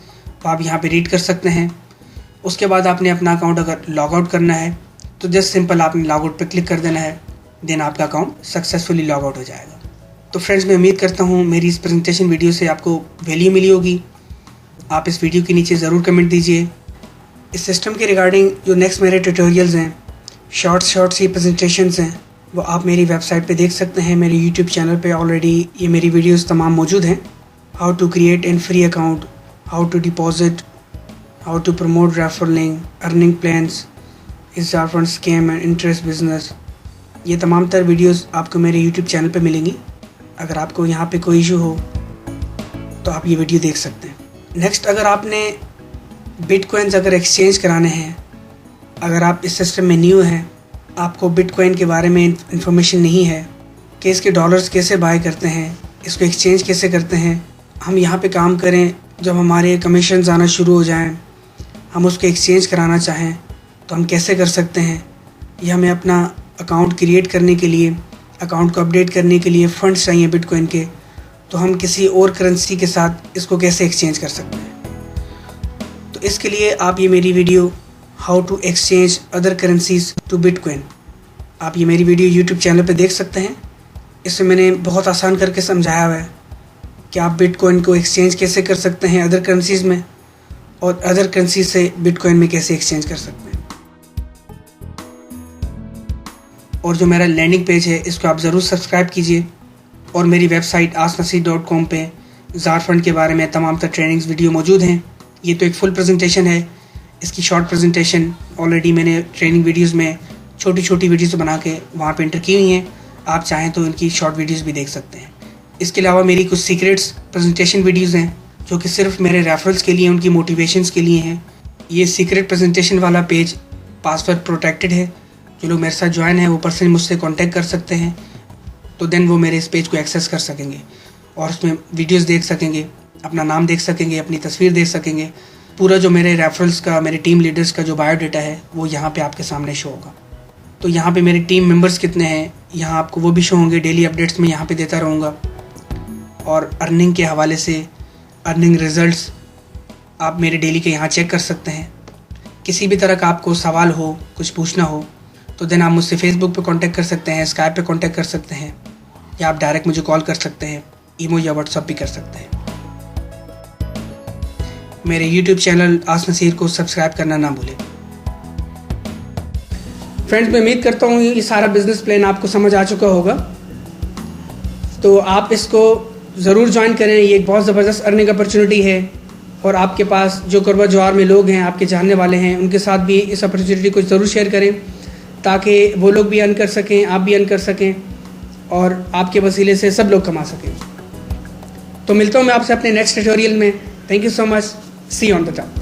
तो आप यहाँ पे रीड कर सकते हैं। उसके बाद आपने अपना अकाउंट अगर लॉग आउट करना है तो जस्ट सिंपल आपने लॉग आउट पर क्लिक कर देना है, देन आपका अकाउंट सक्सेसफुली लॉग आउट हो जाएगा। तो फ्रेंड्स, मैं उम्मीद करता हूँ मेरी इस प्रेजेंटेशन वीडियो से आपको वैल्यू मिली होगी। आप इस वीडियो के नीचे ज़रूर कमेंट दीजिए। इस सिस्टम के रिगार्डिंग जो नेक्स्ट मेरे ट्यूटोरियल्स हैं, शॉर्ट सी प्रेजेंटेशंस हैं, वो आप मेरी वेबसाइट पे देख सकते हैं। मेरे यूट्यूब चैनल पे ऑलरेडी ये मेरी वीडियोस तमाम मौजूद हैं। How to create an free account, how to deposit, how to promote referralling, earning plans, इस Jar fund scam and interest business, ये तमाम तर वीडियोस आपको मेरे यूट्यूब चैनल पे मिलेंगी। अगर आपको यहाँ पे कोई इशू हो तो आप ये वीडियो देख सकते हैं। नेक्स्ट, अगर आपने बिटकॉइंस अगर एक्सचेंज कराने हैं, अगर आप इस सिस्टम में न्यू हैं, आपको बिटकॉइन के बारे में इंफॉर्मेशन नहीं है कि इसके डॉलर्स कैसे बाय करते हैं, इसको एक्सचेंज कैसे करते हैं, हम यहाँ पे काम करें, जब हमारे कमीशंस आना शुरू हो जाएं, हम उसको एक्सचेंज कराना चाहें तो हम कैसे कर सकते हैं। या हमें अपना अकाउंट क्रिएट करने के लिए, अकाउंट को अपडेट करने के लिए फ़ंड्स चाहिए बिटकॉइन के, तो हम किसी और करेंसी के साथ इसको कैसे एक्सचेंज कर सकते हैं। तो इसके लिए आप ये मेरी video how to exchange other currencies to bitcoin, आप ये मेरी वीडियो यूट्यूब चैनल पे देख सकते हैं। इसमें मैंने बहुत आसान करके समझाया हुआ है कि आप बिटकॉइन को एक्सचेंज कैसे कर सकते हैं अदर करेंसीज़ में, और अदर करेंसी से बिटकॉइन में कैसे एक्सचेंज कर सकते हैं। और जो मेरा लैंडिंग पेज है इसको आप ज़रूर सब्सक्राइब कीजिए, और मेरी वेबसाइट asknasir.com पे ज़ार फंड के बारे में तमाम तर ट्रेनिंग्स वीडियो मौजूद हैं। ये तो एक फुल प्रेजेंटेशन है, इसकी शॉर्ट प्रेजेंटेशन ऑलरेडी मैंने ट्रेनिंग वीडियोस में छोटी छोटी वीडियोस बना के वहाँ पे एंटर की हुई हैं। आप चाहें तो इनकी शॉर्ट वीडियोस भी देख सकते हैं। इसके अलावा मेरी कुछ सीक्रेट्स प्रेजेंटेशन वीडियोस हैं जो कि सिर्फ मेरे रेफरल्स के लिए, उनकी मोटिवेशंस के लिए हैं। ये सीक्रेट प्रेजेंटेशन वाला पेज पासवर्ड प्रोटेक्टेड है। जो लोग मेरे साथ ज्वाइन हैं वो पर्सनली मुझसे कांटेक्ट कर सकते हैं, तो देन वो मेरे इस पेज को एक्सेस कर सकेंगे और उसमें वीडियोस देख सकेंगे, अपना नाम देख सकेंगे, अपनी तस्वीर देख सकेंगे। पूरा जो मेरे रेफरल्स का, मेरे टीम लीडर्स का जो बायोडाटा है वो यहाँ पे आपके सामने शो होगा। तो यहाँ पे मेरे टीम मेंबर्स कितने हैं यहाँ आपको वो भी शो होंगे। डेली अपडेट्स में यहाँ पे देता रहूँगा, और अर्निंग के हवाले से अर्निंग रिजल्ट्स आप मेरे डेली के यहाँ चेक कर सकते हैं। किसी भी तरह का आपको सवाल हो, कुछ पूछना हो, तो देन आप मुझसे फेसबुक पे कांटेक्ट कर सकते हैं, स्काइप पे कांटेक्ट कर सकते हैं, या आप डायरेक्ट मुझे कॉल कर सकते हैं, ईमो या व्हाट्सएप भी कर सकते हैं। मेरे यूट्यूब चैनल आस्क नसीर को सब्सक्राइब करना ना भूलें। फ्रेंड्स, मैं उम्मीद करता हूँ ये सारा बिजनेस प्लान आपको समझ आ चुका होगा, तो आप इसको ज़रूर ज्वाइन करें। ये एक बहुत ज़बरदस्त अर्निंग अपॉर्चुनिटी है, और आपके पास जो करवा जवार में लोग हैं, आपके जानने वाले हैं, उनके साथ भी इस अपॉर्चुनिटी को ज़रूर शेयर करें, ताकि वो लोग भी अर्न कर सकें, आप भी अर्न कर सकें, और आपके वसीले से सब लोग कमा सकें। तो मिलता हूँ मैं आपसे अपने नेक्स्ट ट्यूटोरियल में। Thank you so much, see you on the top.